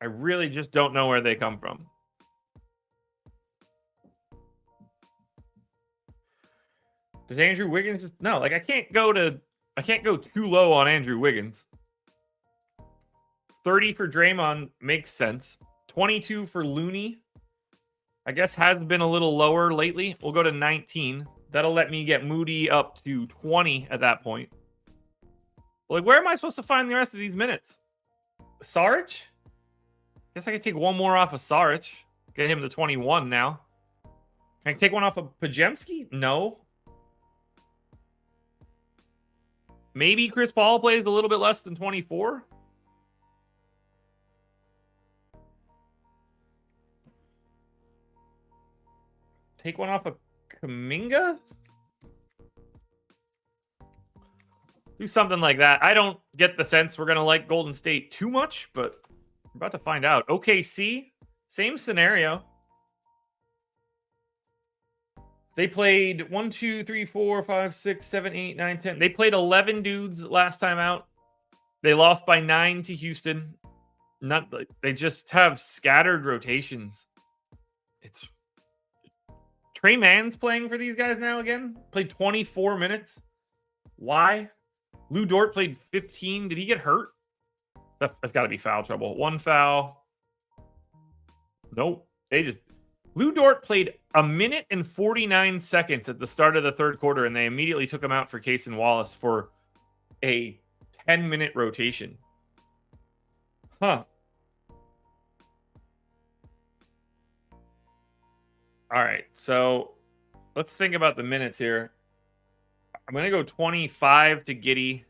I really just don't know where they come from. Does Andrew Wiggins? No, like I can't go too low on Andrew Wiggins. 30 for Draymond makes sense. 22 for Looney, I guess has been a little lower lately. We'll go to 19. That'll let me get Moody up to 20 at that point. Like, where am I supposed to find the rest of these minutes? Saric? Guess I can take one more off of Saric. Get him to 21 now. Can I take one off of Pajemski? No. Maybe Chris Paul plays a little bit less than 24. Take one off of Kuminga? Do something like that. I don't get the sense we're going to like Golden State too much, but we're about to find out. OKC, same scenario. They played 1, 2, 3, 4, 5, 6, 7, 8, 9, 10. They played 11 dudes last time out. They lost by 9 to Houston. They just have scattered rotations. It's Trey Mann's playing for these guys now again. Played 24 minutes. Why? Lou Dort played 15. Did he get hurt? That's got to be foul trouble. One foul. Nope. Lou Dort played 1 minute and 49 seconds at the start of the third quarter, and they immediately took him out for Cason Wallace for a 10-minute rotation. Huh. All right, so let's think about the minutes here. I'm going to go 25 to Giddey.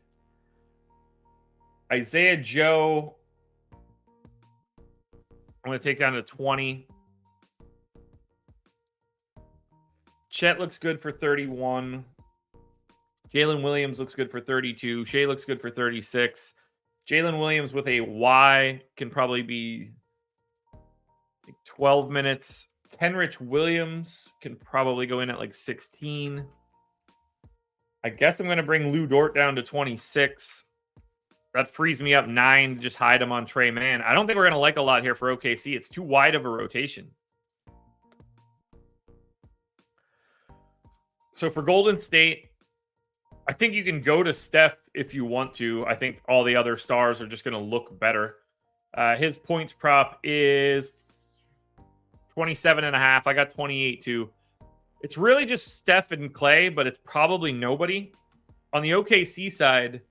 Isaiah Joe, I'm going to take down to 20. Chet looks good for 31. Jalen Williams looks good for 32. Shea looks good for 36. Jalen Williams with a Y can probably be 12 minutes. Kenrich Williams can probably go in at like 16. I guess I'm going to bring Lou Dort down to 26. That frees me up 9 to just hide him on Trey Mann. I don't think we're going to like a lot here for OKC. It's too wide of a rotation. So for Golden State, I think you can go to Steph if you want to. I think all the other stars are just going to look better. His points prop is 27.5. I got 28 too. It's really just Steph and Clay, but it's probably nobody. On the OKC side,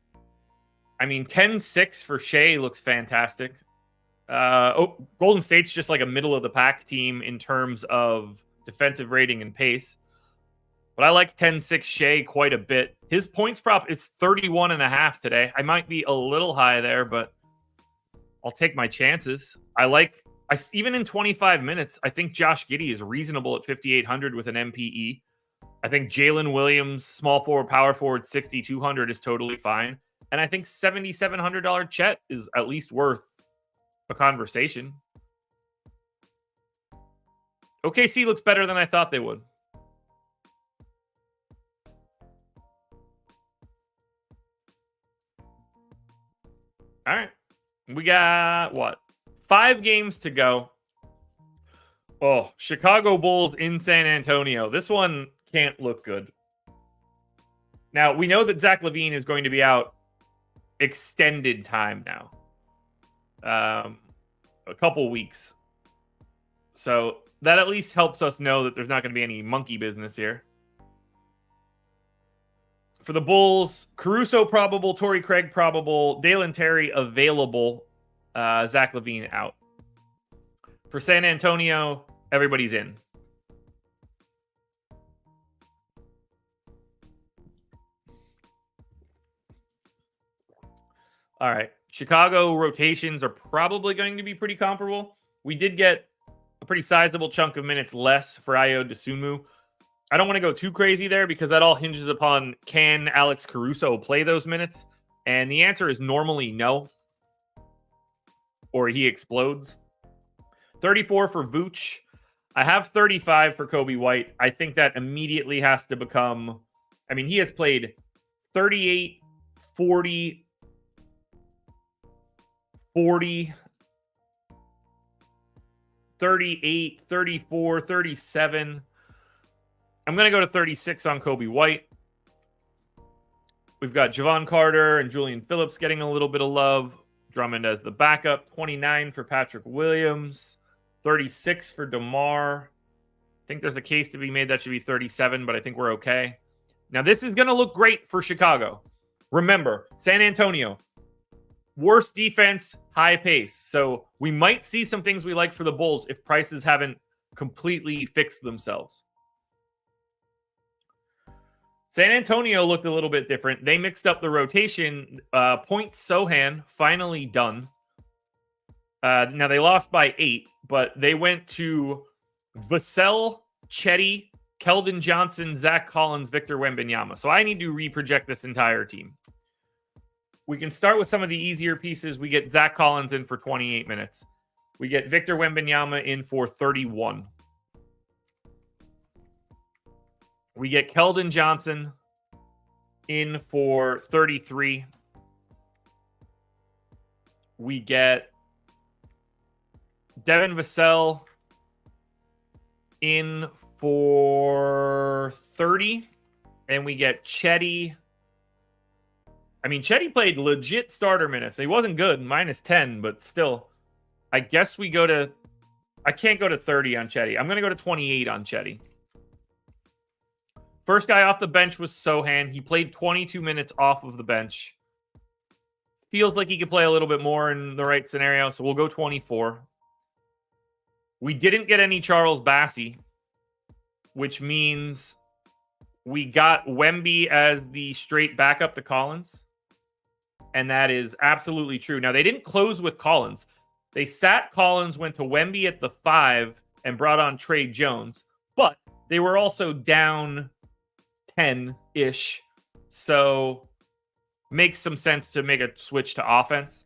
I mean, 10-6 for Shea looks fantastic. Golden State's just like a middle-of-the-pack team in terms of defensive rating and pace. But I like 10-6 Shea quite a bit. His points prop is 31.5 today. I might be a little high there, but I'll take my chances. Even in 25 minutes, I think Josh Giddey is reasonable at 5,800 with an MPE. I think Jalen Williams, small forward, power forward, 6,200 is totally fine. And I think $7,700 Chet is at least worth a conversation. OKC looks better than I thought they would. All right. We got, 5 games to go. Oh, Chicago Bulls in San Antonio. This one can't look good. Now, we know that Zach LaVine is going to be out extended time now. A couple weeks. So that at least helps us know that there's not going to be any monkey business here. For the Bulls, Caruso probable, Torrey Craig probable, Dalen Terry available, Zach LaVine out. For San Antonio, everybody's in. All right. Chicago rotations are probably going to be pretty comparable. We did get a pretty sizable chunk of minutes less for Ayo Dosunmu. I don't want to go too crazy there because that all hinges upon can Alex Caruso play those minutes? And the answer is normally no. Or he explodes. 34 for Vooch. I have 35 for Kobe White. I think that immediately has to become... I mean, he has played 38, 40, 40, 38, 34, 37... I'm going to go to 36 on Kobe White. We've got Javon Carter and Julian Phillips getting a little bit of love. Drummond as the backup. 29 for Patrick Williams. 36 for DeMar. I think there's a case to be made that should be 37, but I think we're okay. Now, this is going to look great for Chicago. Remember, San Antonio, worst defense, high pace. So we might see some things we like for the Bulls if prices haven't completely fixed themselves. San Antonio looked a little bit different. They mixed up the rotation. Point Sohan, finally done. Now, they lost by 8, but they went to Vassell, Chetty, Keldon Johnson, Zach Collins, Victor Wembanyama. So I need to reproject this entire team. We can start with some of the easier pieces. We get Zach Collins in for 28 minutes. We get Victor Wembanyama in for 31. We get Keldon Johnson in for 33. We get Devin Vassell in for 30. And we get Chetty. I mean, Chetty played legit starter minutes. He wasn't good, -10, but still. I guess we go to... I can't go to 30 on Chetty. I'm going to go to 28 on Chetty. First guy off the bench was Sohan. He played 22 minutes off of the bench. Feels like he could play a little bit more in the right scenario, so we'll go 24. We didn't get any Charles Bassey, which means we got Wemby as the straight backup to Collins. And that is absolutely true. Now, they didn't close with Collins. They sat Collins, went to Wemby at the 5, and brought on Trey Jones. But they were also down 10-ish. So makes some sense to make a switch to offense.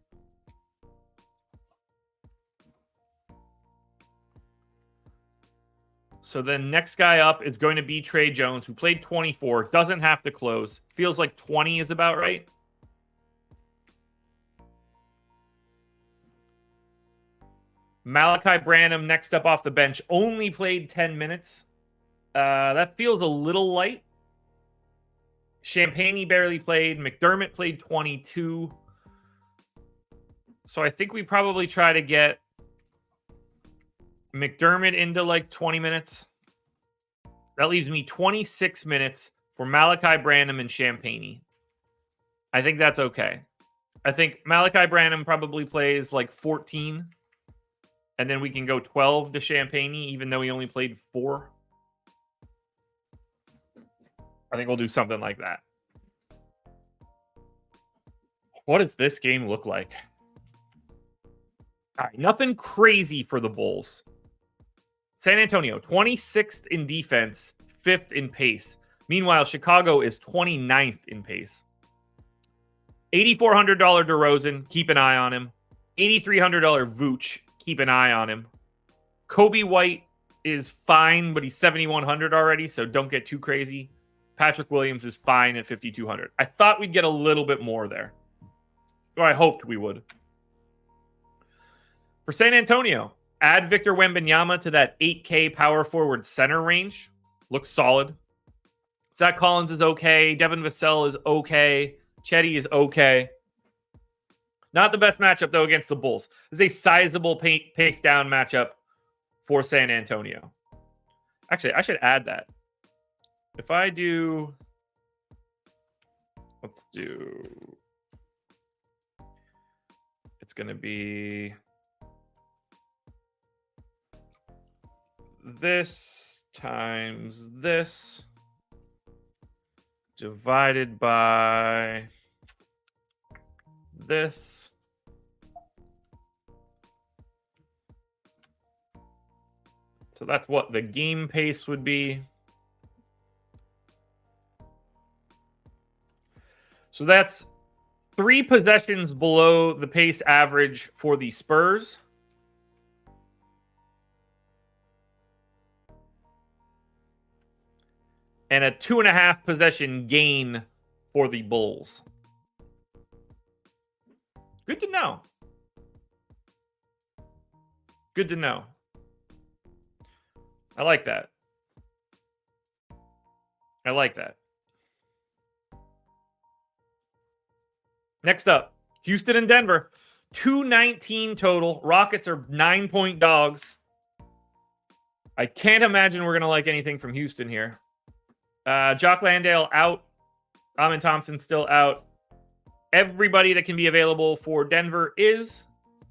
So then next guy up is going to be Trey Jones, who played 24, doesn't have to close. Feels like 20 is about right. Malachi Branham next up off the bench, only played 10 minutes. That feels a little light. Champagny barely played. McDermott played 22. So I think we probably try to get McDermott into like 20 minutes. That leaves me 26 minutes for Malachi Branham and Champagny. I think that's okay. I think Malachi Branham probably plays like 14. And then we can go 12 to Champagny, even though he only played 4. I think we'll do something like that. What does this game look like? All right, nothing crazy for the Bulls. San Antonio, 26th in defense, 5th in pace. Meanwhile, Chicago is 29th in pace. $8,400 DeRozan, keep an eye on him. $8,300 Vooch, keep an eye on him. Kobe White is fine, but he's 7,100 already, so don't get too crazy. Patrick Williams is fine at 5,200. I thought we'd get a little bit more there. Or I hoped we would. For San Antonio, add Victor Wembanyama to that 8K power forward center range. Looks solid. Zach Collins is okay. Devin Vassell is okay. Chetty is okay. Not the best matchup, though, against the Bulls. This is a sizable pace down matchup for San Antonio. Actually, I should add that. If I do... Let's do... It's going to be... this times this divided by this. So that's what the game pace would be. So that's 3 possessions below the pace average for the Spurs. And a 2.5 possession gain for the Bulls. Good to know. Good to know. I like that. I like that. Next up, Houston and Denver. 219 total. Rockets are 9-point dogs. I can't imagine we're going to like anything from Houston here. Jock Landale out. Amin Thompson still out. Everybody that can be available for Denver is.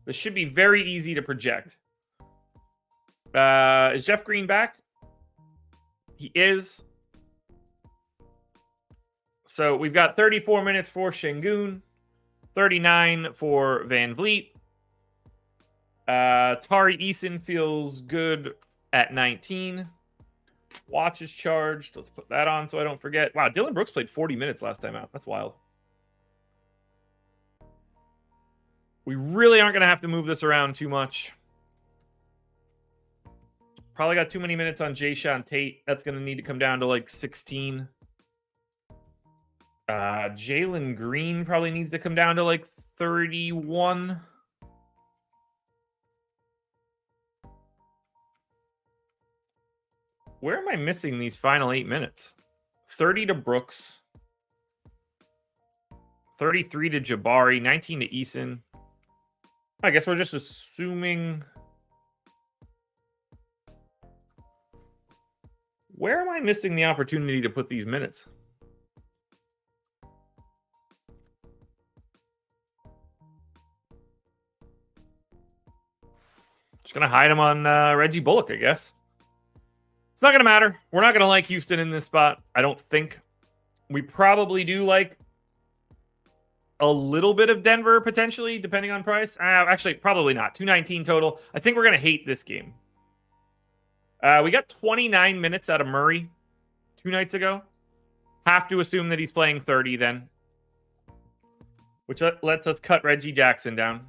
This should be very easy to project. Is Jeff Green back? He is. So we've got 34 minutes for Şengün. 39 for Van Vliet. Tari Eason feels good at 19. Watch is charged. Let's put that on so I don't forget. Wow, Dylan Brooks played 40 minutes last time out. That's wild. We really aren't going to have to move this around too much. Probably got too many minutes on Jayshawn Tate. That's going to need to come down to like 16. Jalen Green probably needs to come down to like 31. Where am I missing these final 8 minutes? 30 to Brooks. 33 to Jabari. 19 to Eason. I guess we're just assuming... Where am I missing the opportunity to put these minutes? Just going to hide him on Reggie Bullock, I guess. It's not going to matter. We're not going to like Houston in this spot, I don't think. We probably do like a little bit of Denver, potentially, depending on price. Actually, probably not. 219 total. I think we're going to hate this game. We got 29 minutes out of Murray 2 nights ago. Have to assume that he's playing 30 then. Which lets us cut Reggie Jackson down.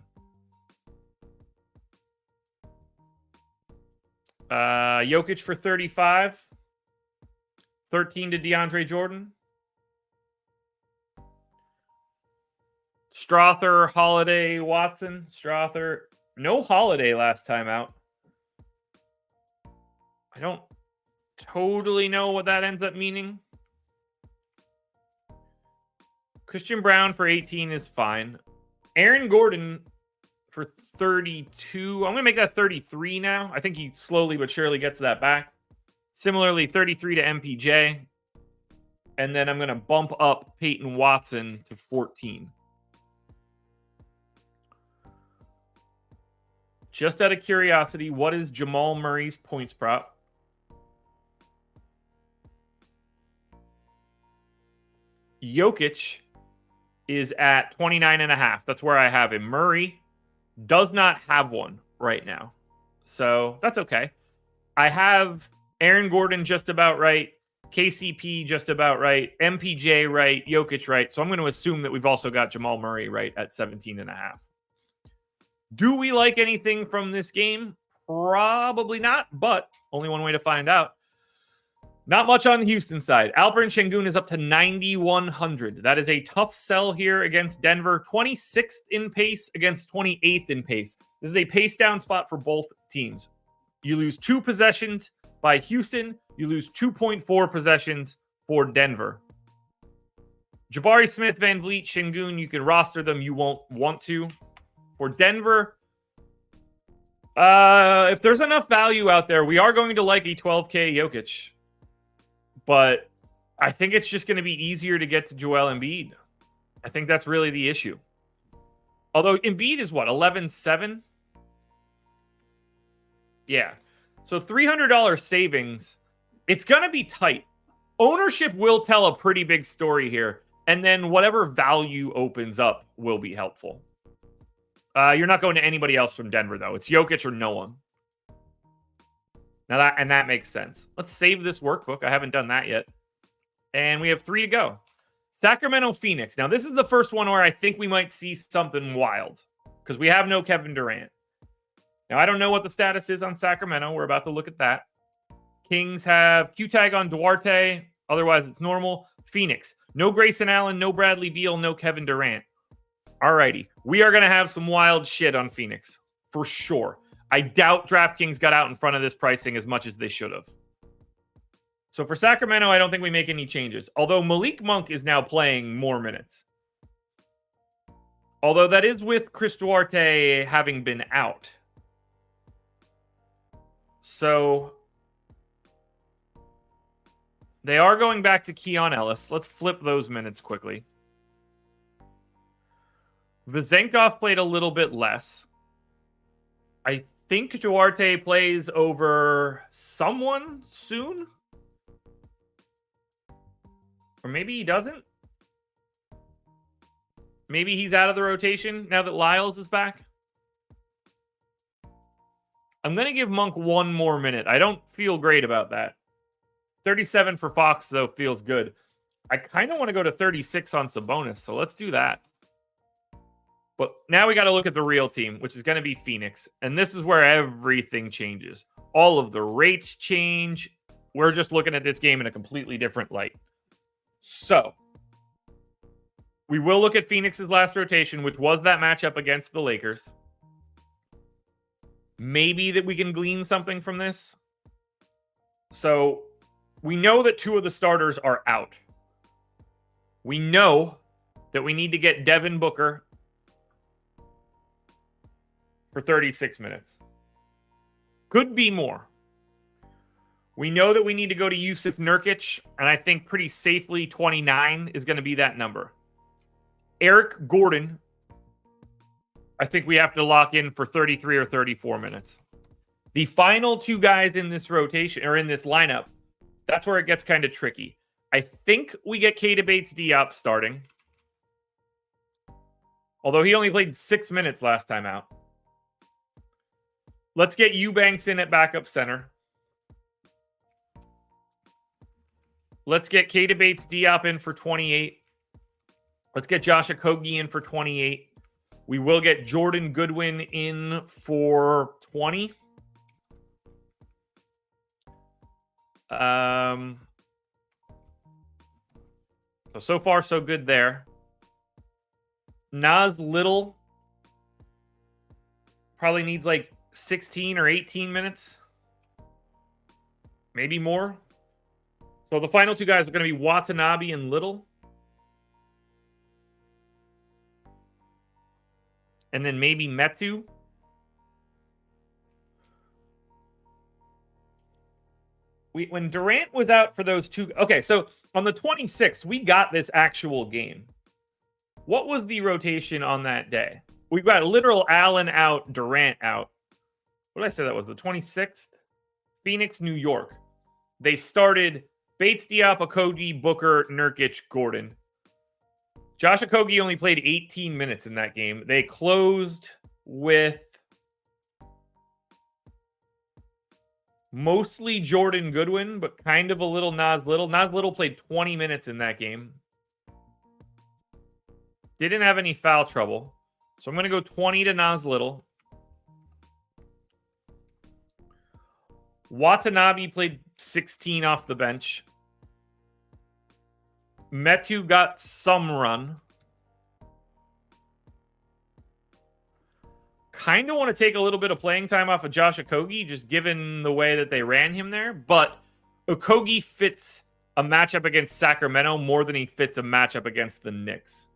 Jokic for 35. 13 to DeAndre Jordan. Strother, Holiday, Watson. Strother. No Holiday last time out. I don't totally know what that ends up meaning. Christian Brown for 18 is fine. Aaron Gordon for 32. I'm going to make that 33 now. I think he slowly but surely gets that back. Similarly, 33 to MPJ. And then I'm going to bump up Peyton Watson to 14. Just out of curiosity, what is Jamal Murray's points prop? Jokic is at 29.5. That's where I have him. Murray does not have one right now. So that's okay. I have Aaron Gordon just about right. KCP just about right. MPJ right. Jokic right. So I'm going to assume that we've also got Jamal Murray right at 17.5. Do we like anything from this game? Probably not, but only one way to find out. Not much on the Houston side. Alperen Şengün is up to 9,100. That is a tough sell here against Denver. 26th in pace against 28th in pace. This is a pace down spot for both teams. You lose 2 possessions by Houston. You lose 2.4 possessions for Denver. Jabari Smith, Van Vliet, Şengün, you can roster them. You won't want to. For Denver, if there's enough value out there, we are going to like a 12K Jokic. But I think it's just going to be easier to get to Joel Embiid. I think that's really the issue. Although Embiid is what, 11.7? Yeah. So $300 savings. It's going to be tight. Ownership will tell a pretty big story here. And then whatever value opens up will be helpful. You're not going to anybody else from Denver, though. It's Jokic or no one. Now that makes sense. Let's save this workbook. I haven't done that yet. And we have 3 to go. Sacramento, Phoenix. Now, this is the first one where I think we might see something wild. Because we have no Kevin Durant. Now, I don't know what the status is on Sacramento. We're about to look at that. Kings have Q-tag on Duarte. Otherwise, it's normal. Phoenix. No Grayson Allen, no Bradley Beal, no Kevin Durant. Alrighty. We are going to have some wild shit on Phoenix. For sure. I doubt DraftKings got out in front of this pricing as much as they should have. So for Sacramento, I don't think we make any changes. Although Malik Monk is now playing more minutes. Although that is with Chris Duarte having been out. So they are going back to Keon Ellis. Let's flip those minutes quickly. Vezenkov played a little bit less. I think Duarte plays over someone soon. Or maybe he doesn't. Maybe he's out of the rotation now that Lyles is back. I'm going to give Monk 1 more minute. I don't feel great about that. 37 for Fox, though, feels good. I kind of want to go to 36 on Sabonis, so let's do that. But now we got to look at the real team, which is going to be Phoenix. And this is where everything changes. All of the rates change. We're just looking at this game in a completely different light. So, we will look at Phoenix's last rotation, which was that matchup against the Lakers. Maybe that we can glean something from this. So, we know that 2 of the starters are out. We know that we need to get Devin Booker for 36 minutes. Could be more. We know that we need to go to Yusuf Nurkic, and I think pretty safely 29 is going to be that number. Eric Gordon, I think we have to lock in for 33 or 34 minutes. The final 2 guys in this rotation, or in this lineup, that's where it gets kind of tricky. I think we get Keita Bates-Diop starting. Although he only played 6 minutes last time out. Let's get Eubanks in at backup center. Let's get Keita Bates-Diop in for 28. Let's get Josh Okogie in for 28. We will get Jordan Goodwin in for 20. So far, so good there. Nas Little probably needs like 16 or 18 minutes. Maybe more. So the final two guys are going to be Watanabe and Little. And then maybe Metu. When Durant was out for those two... Okay, so on the 26th, we got this actual game. What was the rotation on that day? We've got literal Allen out, Durant out. What did I say that was? The 26th? Phoenix, New York. They started Bates, Diop, Okogie, Booker, Nurkic, Gordon. Josh Okogie only played 18 minutes in that game. They closed with mostly Jordan Goodwin, but kind of a little Nas Little. Nas Little played 20 minutes in that game. Didn't have any foul trouble. So I'm going to go 20 to Nas Little. Watanabe played 16 off the bench. Metu got some run. Kind of want to take a little bit of playing time off of Josh Okogie, just given the way that they ran him there. But Okogie fits a matchup against Sacramento more than he fits a matchup against the Knicks.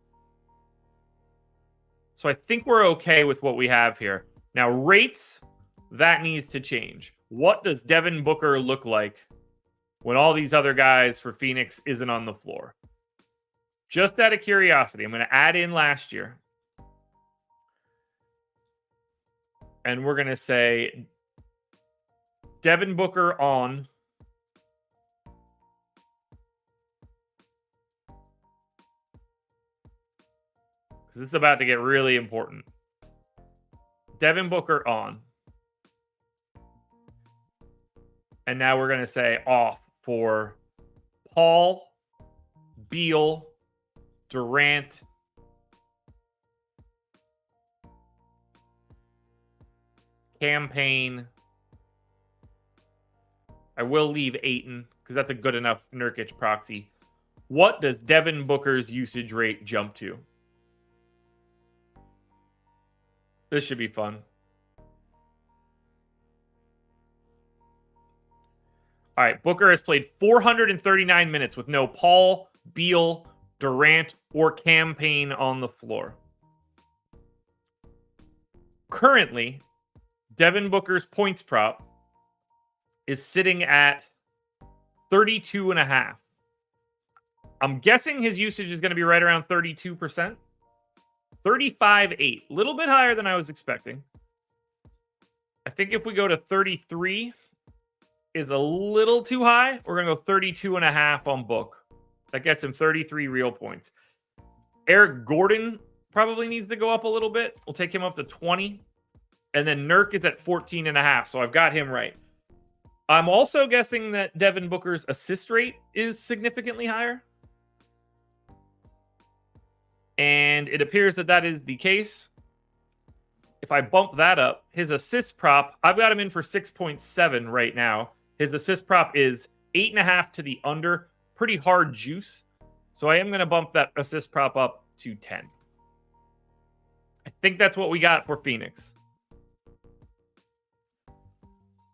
So I think we're okay with what we have here. Now, rates, that needs to change. What does Devin Booker look like when all these other guys for Phoenix isn't on the floor? Just out of curiosity, I'm going to add in last year. And we're going to say Devin Booker on. Because it's about to get really important. Devin Booker on. And now we're going to say off for Paul, Beal, Durant, Campaign. I will leave Ayton because that's a good enough Nurkic proxy. What does Devin Booker's usage rate jump to? This should be fun. All right, Booker has played 439 minutes with no Paul, Beal, Durant, or Campaign on the floor. Currently, Devin Booker's points prop is sitting at 32.5. I'm guessing his usage is going to be right around 32%. 35.8. A little bit higher than I was expecting. I think if we go to 33 is a little too high. We're going to go 32.5 on Book. That gets him 33 real points. Eric Gordon probably needs to go up a little bit. We'll take him up to 20. And then Nurk is at 14.5. So I've got him right. I'm also guessing that Devin Booker's assist rate is significantly higher. And it appears that that is the case. If I bump that up, his assist prop, I've got him in for 6.7 right now. His assist prop is 8.5 to the under. Pretty hard juice. So I am going to bump that assist prop up to 10. I think that's what we got for Phoenix.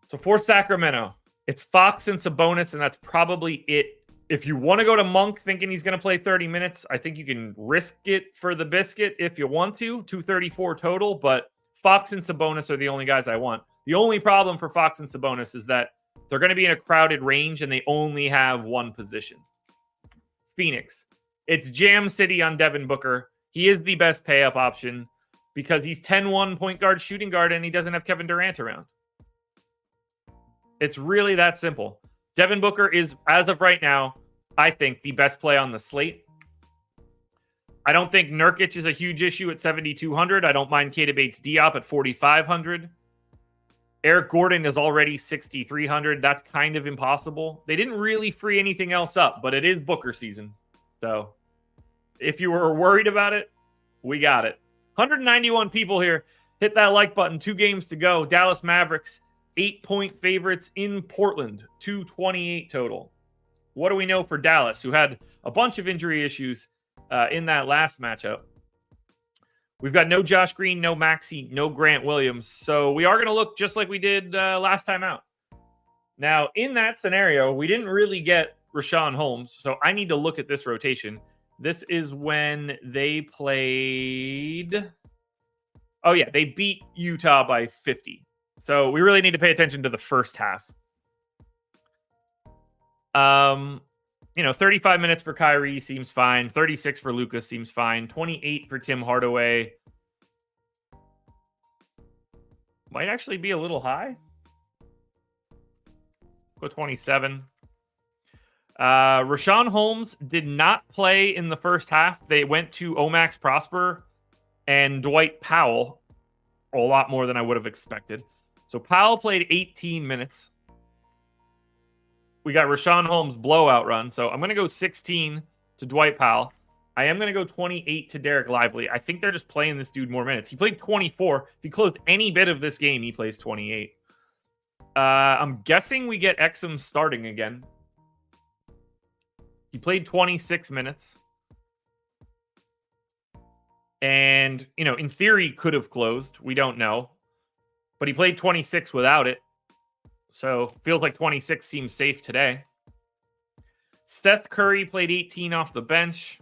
So for Sacramento, it's Fox and Sabonis, and that's probably it. If you want to go to Monk thinking he's going to play 30 minutes, I think you can risk it for the biscuit if you want to. 234 total, but Fox and Sabonis are the only guys I want. The only problem for Fox and Sabonis is that they're going to be in a crowded range and they only have one position. Phoenix. It's Jam City on Devin Booker. He is the best pay-up option because he's 10-1 point guard, shooting guard, and he doesn't have Kevin Durant around. It's really that simple. Devin Booker is, as of right now, I think, the best play on the slate. I don't think Nurkic is a huge issue at 7,200. I don't mind Keita Bates-Diop at 4,500. Eric Gordon is already 6,300. That's kind of impossible. They didn't really free anything else up, but it is Booker season. So if you were worried about it, we got it. 191 people here. Hit that like button. 2 games to go. Dallas Mavericks 8-point favorites in Portland, 228 total. What do we know for Dallas, who had a bunch of injury issues in that last matchup? We've got no Josh Green, no Maxey, no Grant Williams. So we are going to look just like we did last time out. Now, in that scenario, we didn't really get Rashawn Holmes. So I need to look at this rotation. This is when they played. Oh, yeah, they beat Utah by 50. So we really need to pay attention to the first half. 35 minutes for Kyrie seems fine. 36 for Lucas seems fine. 28 for Tim Hardaway. Might actually be a little high. Go 27. Rashawn Holmes did not play in the first half. They went to Omax Prosper and Dwight Powell. A lot more than I would have expected. So Powell played 18 minutes. We got Rashawn Holmes blowout run. So I'm going to go 16 to Dwight Powell. I am going to go 28 to Derek Lively. I think they're just playing this dude more minutes. He played 24. If he closed any bit of this game, he plays 28. I'm guessing we get Exum starting again. He played 26 minutes. And, in theory, could have closed. We don't know. But he played 26 without it. So, feels like 26 seems safe today. Seth Curry played 18 off the bench.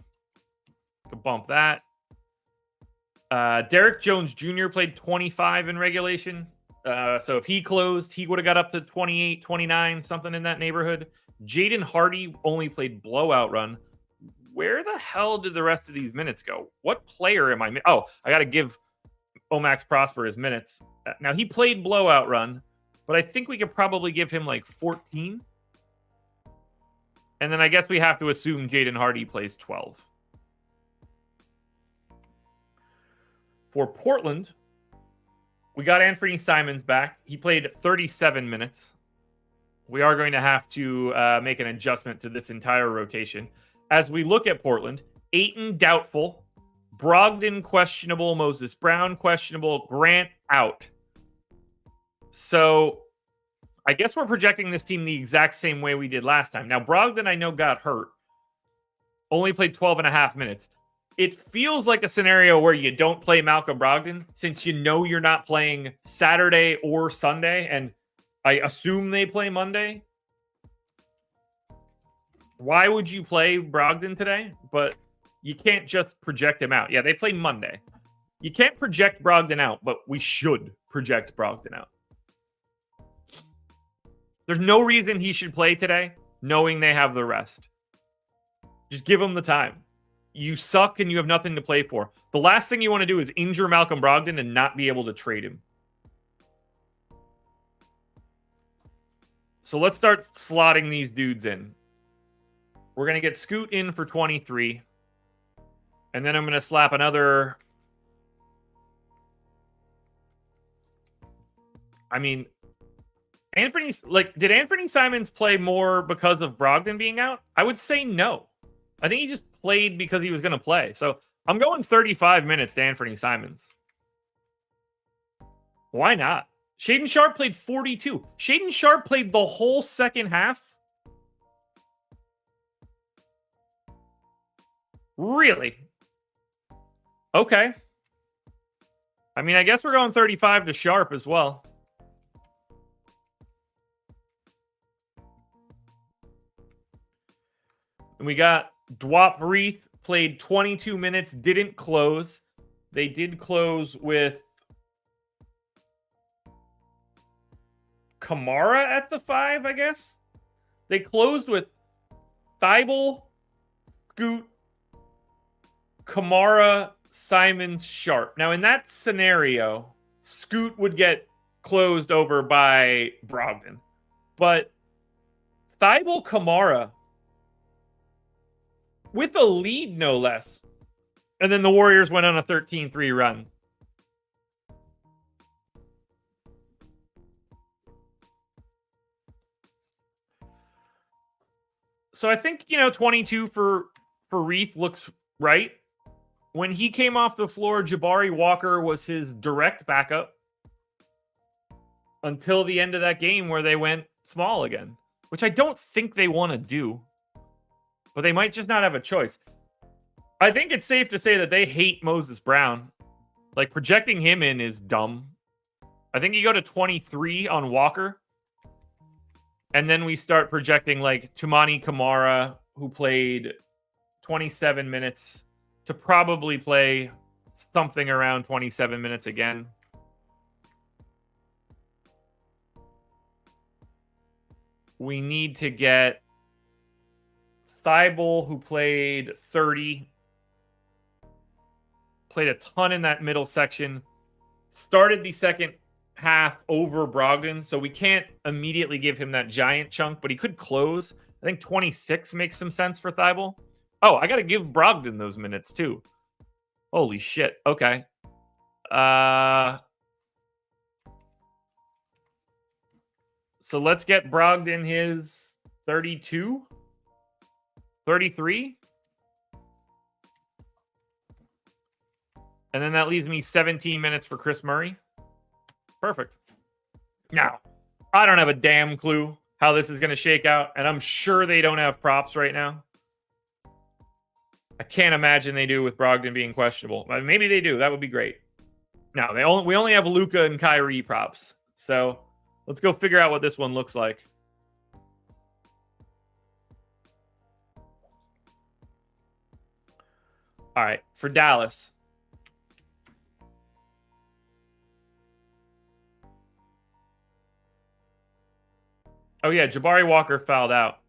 Could bump that. Derek Jones Jr. played 25 in regulation. So, if he closed, he would have got up to 28, 29, something in that neighborhood. Jaden Hardy only played blowout run. Where the hell did the rest of these minutes go? What player am I? Oh, I got to give Omax Prosper his minutes. Now, he played blowout run, but I think we could probably give him like 14. And then I guess we have to assume Jaden Hardy plays 12. For Portland, we got Anthony Simons back. He played 37 minutes. We are going to have to make an adjustment to this entire rotation. As we look at Portland, Ayton doubtful, Brogdon questionable, Moses Brown questionable, Grant out. So I guess we're projecting this team the exact same way we did last time. Now, Brogdon, I know, got hurt. Only played 12 and a half minutes. It feels like a scenario where you don't play Malcolm Brogdon since you know you're not playing Saturday or Sunday, and I assume they play Monday. Why would you play Brogdon today? But you can't just project him out. Yeah, they play Monday. You can't project Brogdon out, but we should project Brogdon out. There's no reason he should play today, knowing they have the rest. Just give him the time. You suck and you have nothing to play for. The last thing you want to do is injure Malcolm Brogdon and not be able to trade him. So let's start slotting these dudes in. We're going to get Scoot in for 23. And then I'm going to slap another... did Anthony Simons play more because of Brogdon being out? I would say no. I think he just played because he was going to play. So I'm going 35 minutes to Anthony Simons. Why not? Shaedon Sharpe played 42. Shaedon Sharpe played the whole second half. Really? Okay. I guess we're going 35 to Sharpe as well. And we got Dwop Reith played 22 minutes, didn't close. They did close with Kamara at the 5, I guess. They closed with Thibault, Scoot, Kamara, Simons, Sharpe. Now, in that scenario, Scoot would get closed over by Brogdon. But Thibault, Kamara, with a lead, no less. And then the Warriors went on a 13-3 run. So I think, 22 for Reith looks right. When he came off the floor, Jabari Walker was his direct backup. until the end of that game where they went small again, which I don't think they want to do, but they might just not have a choice. I think it's safe to say that they hate Moses Brown. Like, projecting him in is dumb. I think you go to 23 on Walker, and then we start projecting like Tumani Kamara, who played 27 minutes, to probably play something around 27 minutes again. We need to get Thibault, who played 30. Played a ton in that middle section. Started the second half over Brogdon, so we can't immediately give him that giant chunk, but he could close. I think 26 makes some sense for Thibault. Oh, I got to give Brogdon those minutes too. Holy shit. Okay. So let's get Brogdon his 32, 33. And then that leaves me 17 minutes for Chris Murray. Perfect. Now, I don't have a damn clue how this is going to shake out, and I'm sure they don't have props right now. I can't imagine they do with Brogdon being questionable. Maybe they do. That would be great. No, we only have Luka and Kyrie props. So let's go figure out what this one looks like. All right, for Dallas. Oh, yeah, Jabari Walker fouled out.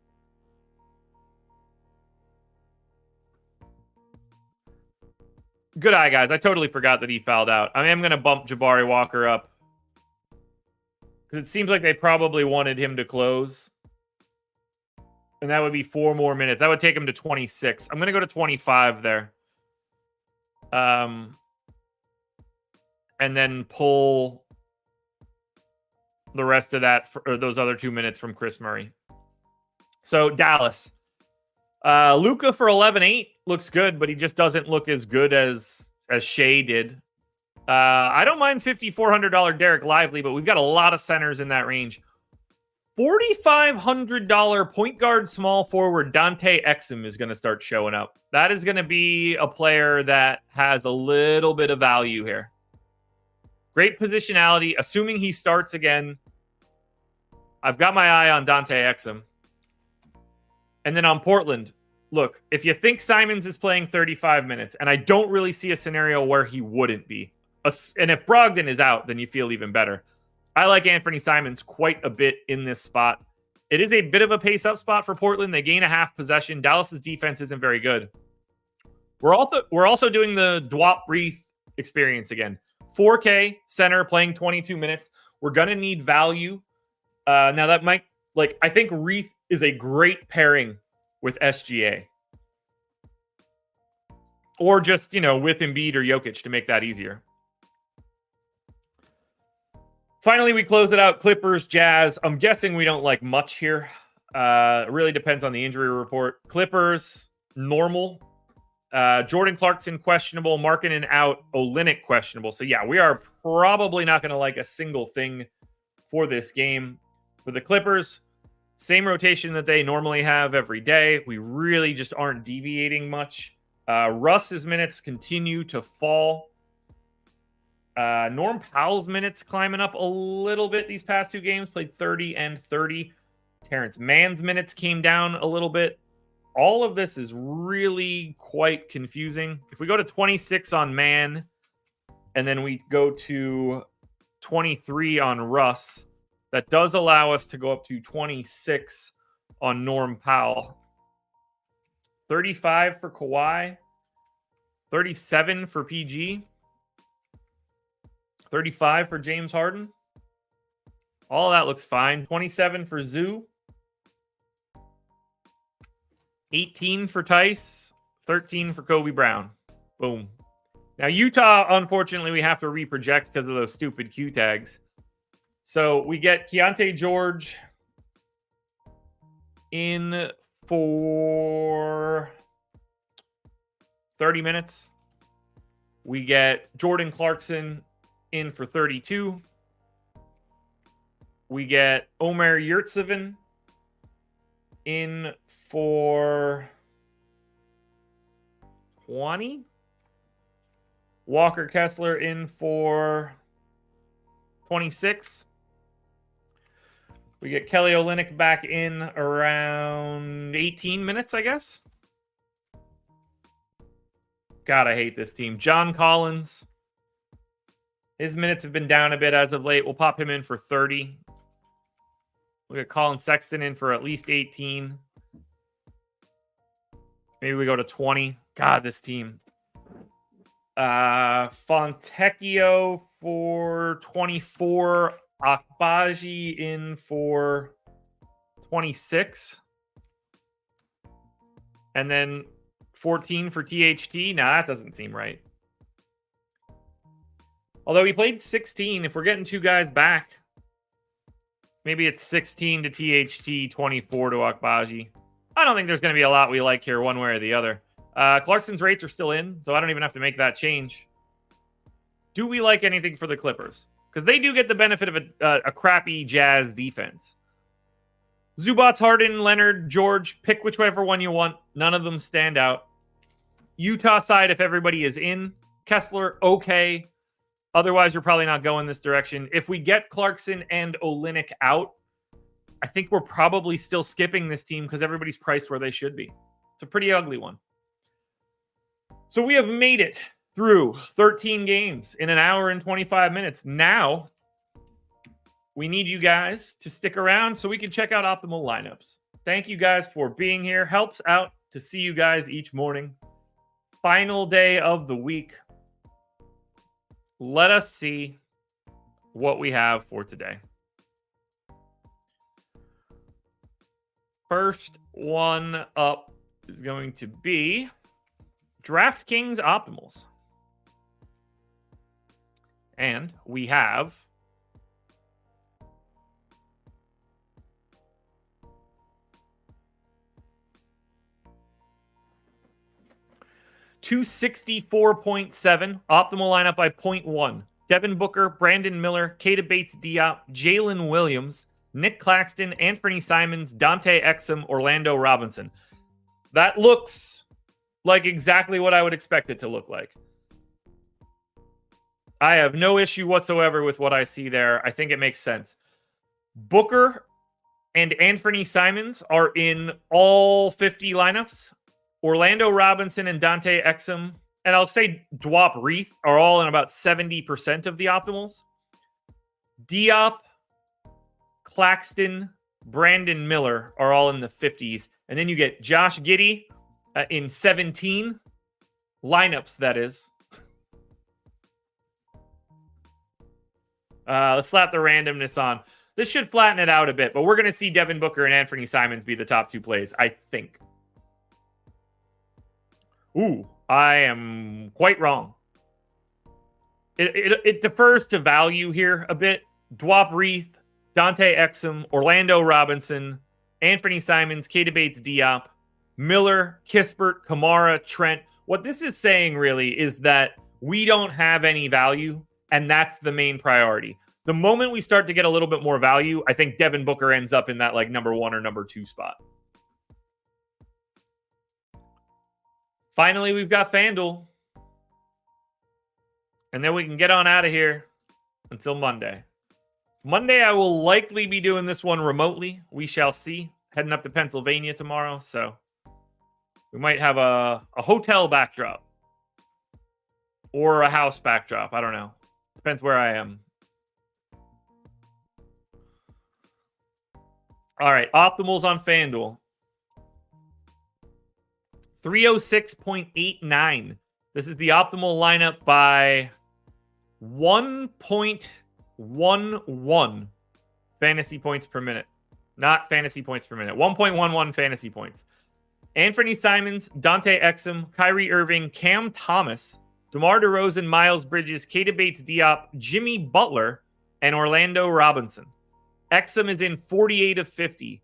Good eye, guys. I totally forgot that he fouled out. I am going to bump Jabari Walker up, because it seems like they probably wanted him to close. And that would be 4 more minutes. That would take him to 26. I'm going to go to 25 there. And then pull the rest of that, or those other 2 minutes from Chris Murray. So Dallas. Luka for 11-8 looks good, but he just doesn't look as good as Shea did. I don't mind $5,400 Derek Lively, but we've got a lot of centers in that range. $4,500 point guard small forward Dante Exum is going to start showing up. That is going to be a player that has a little bit of value here. Great positionality, assuming he starts again. I've got my eye on Dante Exum. And then on Portland, look, if you think Simons is playing 35 minutes, and I don't really see a scenario where he wouldn't be, and if Brogdon is out, then you feel even better. I like Anthony Simons quite a bit in this spot. It is a bit of a pace-up spot for Portland. They gain a half possession. Dallas's defense isn't very good. We're also doing the Dwop Reith experience again. 4K center playing 22 minutes. We're going to need value. Now that might, I think Reith is a great pairing with SGA. Or just, with Embiid or Jokic to make that easier. Finally, we close it out. Clippers, Jazz. I'm guessing we don't like much here. It really depends on the injury report. Clippers, normal. Jordan Clarkson, questionable. Markkanen out. Olynyk, questionable. So, yeah, we are probably not going to like a single thing for this game. For the Clippers, same rotation that they normally have every day. We really just aren't deviating much. Russ's minutes continue to fall. Norm Powell's minutes climbing up a little bit these past 2 games. Played 30 and 30. Terrence Mann's minutes came down a little bit. All of this is really quite confusing. If we go to 26 on Mann, and then we go to 23 on Russ, that does allow us to go up to 26 on Norm Powell. 35 for Kawhi. 37 for PG. 35 for James Harden. All of that looks fine. 27 for Zoo. 18 for Tice. 13 for Kobe Brown. Boom. Now, Utah, unfortunately, we have to reproject because of those stupid Q tags. So we get Keontae George in for 30 minutes. We get Jordan Clarkson in for 32. We get Omer Yurtseven in for 20. Walker Kessler in for 26. We get Kelly Olynyk back in around 18 minutes, I guess. God, I hate this team. John Collins. His minutes have been down a bit as of late. We'll pop him in for 30. We got Colin Sexton in for at least 18. Maybe we go to 20. God, this team. Fontecchio for 24. Akbaji in for 26. And then 14 for THT. Nah, that doesn't seem right. Although he played 16, if we're getting two guys back, maybe it's 16 to THT, 24 to Akbaji. I don't think there's going to be a lot we like here one way or the other. Clarkson's rates are still in, so I don't even have to make that change. Do we like anything for the Clippers? Because they do get the benefit of a crappy Jazz defense. Zubats, Harden, Leonard, George, pick whichever one you want. None of them stand out. Utah side, if everybody is in. Kessler, okay. Otherwise, you're probably not going this direction. If we get Clarkson and Olynyk out, I think we're probably still skipping this team because everybody's priced where they should be. It's a pretty ugly one. So we have made it through 13 games in an hour and 25 minutes. Now, we need you guys to stick around so we can check out optimal lineups. Thank you guys for being here. Helps out to see you guys each morning. Final day of the week. Let us see what we have for today. First one up is going to be DraftKings Optimals. And we have $264.7 optimal lineup by 0.1. Devin Booker, Brandon Miller, Keita Bates-Diop, Jalen Williams, Nick Claxton, Anthony Simons, Dante Exum, Orlando Robinson. That looks like exactly what I would expect it to look like. I have no issue whatsoever with what I see there. I think it makes sense. Booker and Anthony Simons are in all 50 lineups. Orlando Robinson and Dante Exum, and I'll say Dwop Reith, are all in about 70% of the optimals. Diop, Claxton, Brandon Miller are all in the 50s. And then you get Josh Giddey in 17 lineups, that is. Let's slap the randomness on. This should flatten it out a bit, but we're going to see Devin Booker and Anthony Simons be the top two plays, I think. Ooh, I am quite wrong. It defers to value here a bit. Dwop Reith, Dante Exum, Orlando Robinson, Anthony Simons, Keita Bates-Diop, Miller, Kispert, Kamara, Trent. What this is saying really is that we don't have any value, and that's the main priority. The moment we start to get a little bit more value, I think Devin Booker ends up in that like number 1 or number 2 spot. Finally, we've got FanDuel. And then we can get on out of here until Monday. Monday, I will likely be doing this one remotely. We shall see. Heading up to Pennsylvania tomorrow, so we might have a hotel backdrop or a house backdrop. I don't know. Depends where I am. All right, optimals on FanDuel. 306.89. This is the optimal lineup by 1.11 fantasy points per minute. Not fantasy points per minute. 1.11 fantasy points. Anthony Simons, Dante Exum, Kyrie Irving, Cam Thomas, DeMar DeRozan, Miles Bridges, Keita Bates-Diop, Jimmy Butler, and Orlando Robinson. Exum is in 48 of 50.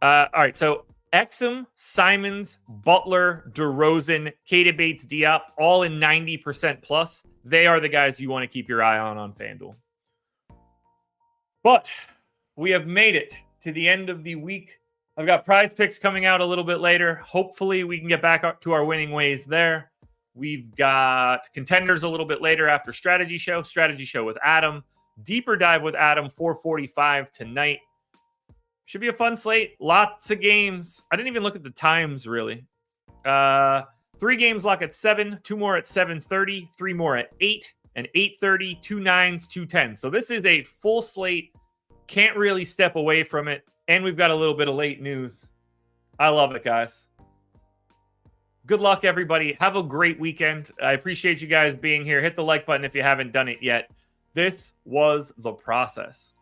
All right, so Exum, Simons, Butler, DeRozan, Keita Bates-Diop, all in 90% plus. They are the guys you want to keep your eye on FanDuel. But we have made it to the end of the week. I've got prize picks coming out a little bit later. Hopefully we can get back up to our winning ways there. We've got contenders a little bit later after strategy show with Adam, deeper dive with Adam, 4:45 tonight. Should be a fun slate. Lots of games. I didn't even look at the times really. 3 games lock at 7, 2 more at 7:30, 3 more at 8 and 8:30, 2 9s, 2 10s. So this is a full slate. Can't really step away from it. And we've got a little bit of late news. I love it, guys. Good luck, everybody. Have a great weekend. I appreciate you guys being here. Hit the like button if you haven't done it yet. This was The Process.